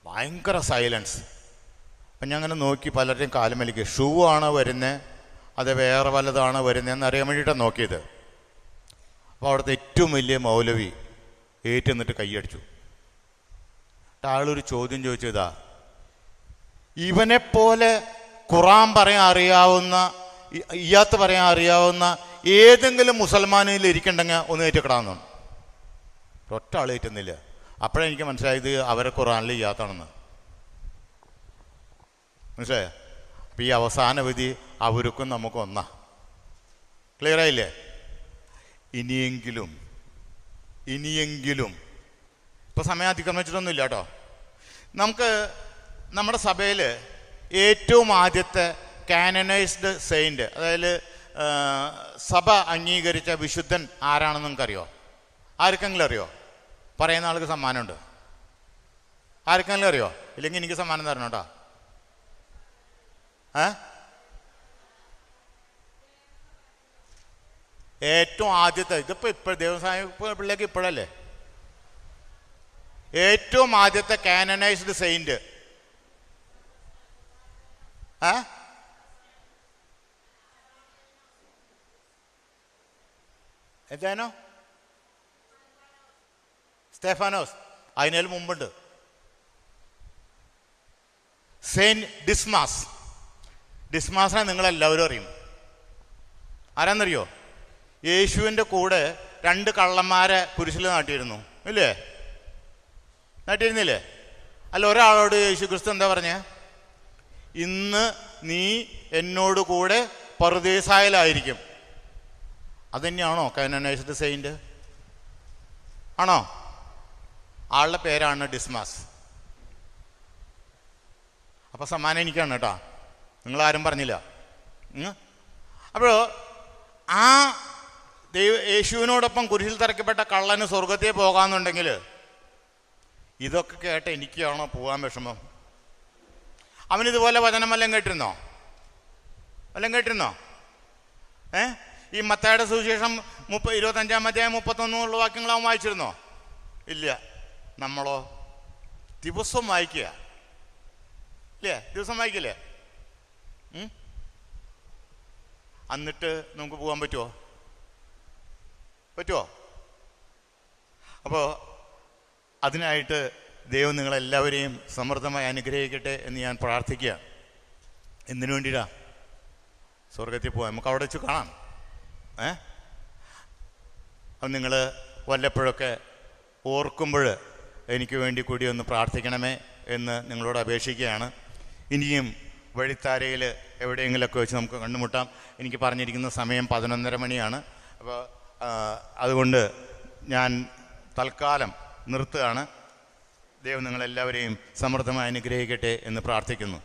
ഭയങ്കര സൈലൻസ്. അപ്പം ഞാൻ അങ്ങനെ നോക്കി, പലരുടെയും കാലുമലിക്ക് ഷൂ ആണോ വരുന്നത് അത് വേറെ വല്ലതാണോ വരുന്നതെന്ന് അറിയാൻ വേണ്ടിയിട്ടാണ് നോക്കിയത്. അപ്പോൾ അവിടുത്തെ ഏറ്റവും വലിയ മൗലവി ഏറ്റുന്നിട്ട് കൈയടിച്ചു. ആളൊരു ചോദ്യം ചോദിച്ചതാ, ഇവനെപ്പോലെ ഖുറാൻ പറയാൻ അറിയാവുന്ന, ഇയ്യാത്ത് പറയാൻ അറിയാവുന്ന ഏതെങ്കിലും മുസൽമാനിൽ ഇരിക്കണ്ടെങ്കിൽ ഒന്ന് ഏറ്റുക്കിടാന്ന്. ഒറ്റ ആൾ ഏറ്റുന്നില്ല. അപ്പോഴെനിക്ക് മനസ്സിലായത് അവരെ ഖുറാനിൽ ഇയ്യാത്താണെന്ന്. മനസ്സിലായോ? അപ്പം ഈ അവസാന വിധി അവർക്കും നമുക്കും ഒന്നാ. ക്ലിയർ ആയില്ലേ? ഇനിയെങ്കിലും ഇപ്പം സമയം അതിക്രമിച്ചിട്ടൊന്നുമില്ല കേട്ടോ. നമുക്ക് നമ്മുടെ സഭയിൽ ഏറ്റവും ആദ്യത്തെ കാനനൈസ്ഡ് സെയിൻറ്റ്, അതായത് സഭ അംഗീകരിച്ച വിശുദ്ധൻ ആരാണെന്ന് നിങ്ങൾക്കറിയോ? ആർക്കെങ്കിലും അറിയോ? പറയുന്ന ആൾക്ക് സമ്മാനമുണ്ട്. ആർക്കെങ്കിലും അറിയോ? ഇല്ലെങ്കിൽ എനിക്ക് സമ്മാനം തരണം കേട്ടോ. ഏറ്റവും ആദ്യത്തെ, ഇപ്പോൾ ദേവസ്വം പിള്ളേക്ക് ഇപ്പോഴല്ലേ ഏറ്റവും ആദ്യത്തെ കാനനൈസ്ഡ് സെയിൻറ്റ്? എന്താണോ? സ്തെഫാനോസ്. അതിനേൽ മുമ്പുണ്ട് സെയിൻറ്റ് ഡിസ്മാസ്. ഡിസ്മാസിനെ നിങ്ങളെല്ലാവരും അറിയും. ആരാന്നറിയോ? യേശുവിൻ്റെ കൂടെ 2 കള്ളന്മാരെ കുരിശിൽ നാട്ടിയിരുന്നു, ഇല്ലേ? നാട്ടിയിരുന്നില്ലേ? അല്ല, ഒരാളോട് യേശു ക്രിസ്തു എന്താ പറഞ്ഞേ? ഇന്ന് നീ എന്നോട് കൂടെ പറുദീസായിലായിരിക്കും. അതുതന്നെയാണോ കാനനൈസ്ഡ് സെയിൻറ്റ്? ആണോ? ആളുടെ പേരാണ് ഡിസ്മാസ്. അപ്പം സമ്മാനം എനിക്കാണ് കേട്ടോ, നിങ്ങളാരും പറഞ്ഞില്ല. അപ്പോൾ ആ യേശുവിനോടൊപ്പം കുരിശിൽ തറയ്ക്കപ്പെട്ട കള്ളന് സ്വർഗത്തിൽ പോകാമെന്നുണ്ടെങ്കിൽ ഇതൊക്കെ കേട്ട് എനിക്കാണോ പോകാൻ വിഷമം? അവനിതുപോലെ വചനം വല്ലതും കേട്ടിരുന്നോ? ഈ മത്തായിയുടെ സുവിശേഷം 25-ാം അധ്യായം 31 വാക്യങ്ങൾ അവൻ വായിച്ചിരുന്നോ? ഇല്ല. നമ്മളോ? ദിവസം വായിക്കുക ഇല്ലേ? ദിവസം വായിക്കില്ലേ? എന്നിട്ട് നമുക്ക് പോകാൻ പറ്റുമോ? അപ്പോൾ അതിനായിട്ട് ദൈവം നിങ്ങളെല്ലാവരെയും സമൃദ്ധമായി അനുഗ്രഹിക്കട്ടെ എന്ന് ഞാൻ പ്രാർത്ഥിക്കുക. എന്തിനു വേണ്ടിയിട്ടാ? സ്വർഗത്തിൽ പോകാൻ. നമുക്ക് അവിടെ വെച്ച് കാണാം. അപ്പം നിങ്ങൾ വല്ലപ്പോഴൊക്കെ ഓർക്കുമ്പോൾ എനിക്ക് വേണ്ടി കൂടി ഒന്ന് പ്രാർത്ഥിക്കണമേ എന്ന് നിങ്ങളോട് അപേക്ഷിക്കുകയാണ്. ഇനിയും വഴിത്താരയിൽ എവിടെയെങ്കിലുമൊക്കെ വെച്ച് നമുക്ക് കണ്ടുമുട്ടാം. എനിക്ക് പറഞ്ഞിരിക്കുന്ന സമയം 11:30 മണിയാണ്. അപ്പോൾ അതുകൊണ്ട് ഞാൻ തൽക്കാലം നിർത്തുകയാണ്. ദൈവം നിങ്ങളെല്ലാവരെയും സമൃദ്ധമായി അനുഗ്രഹിക്കട്ടെ എന്ന് പ്രാർത്ഥിക്കുന്നു.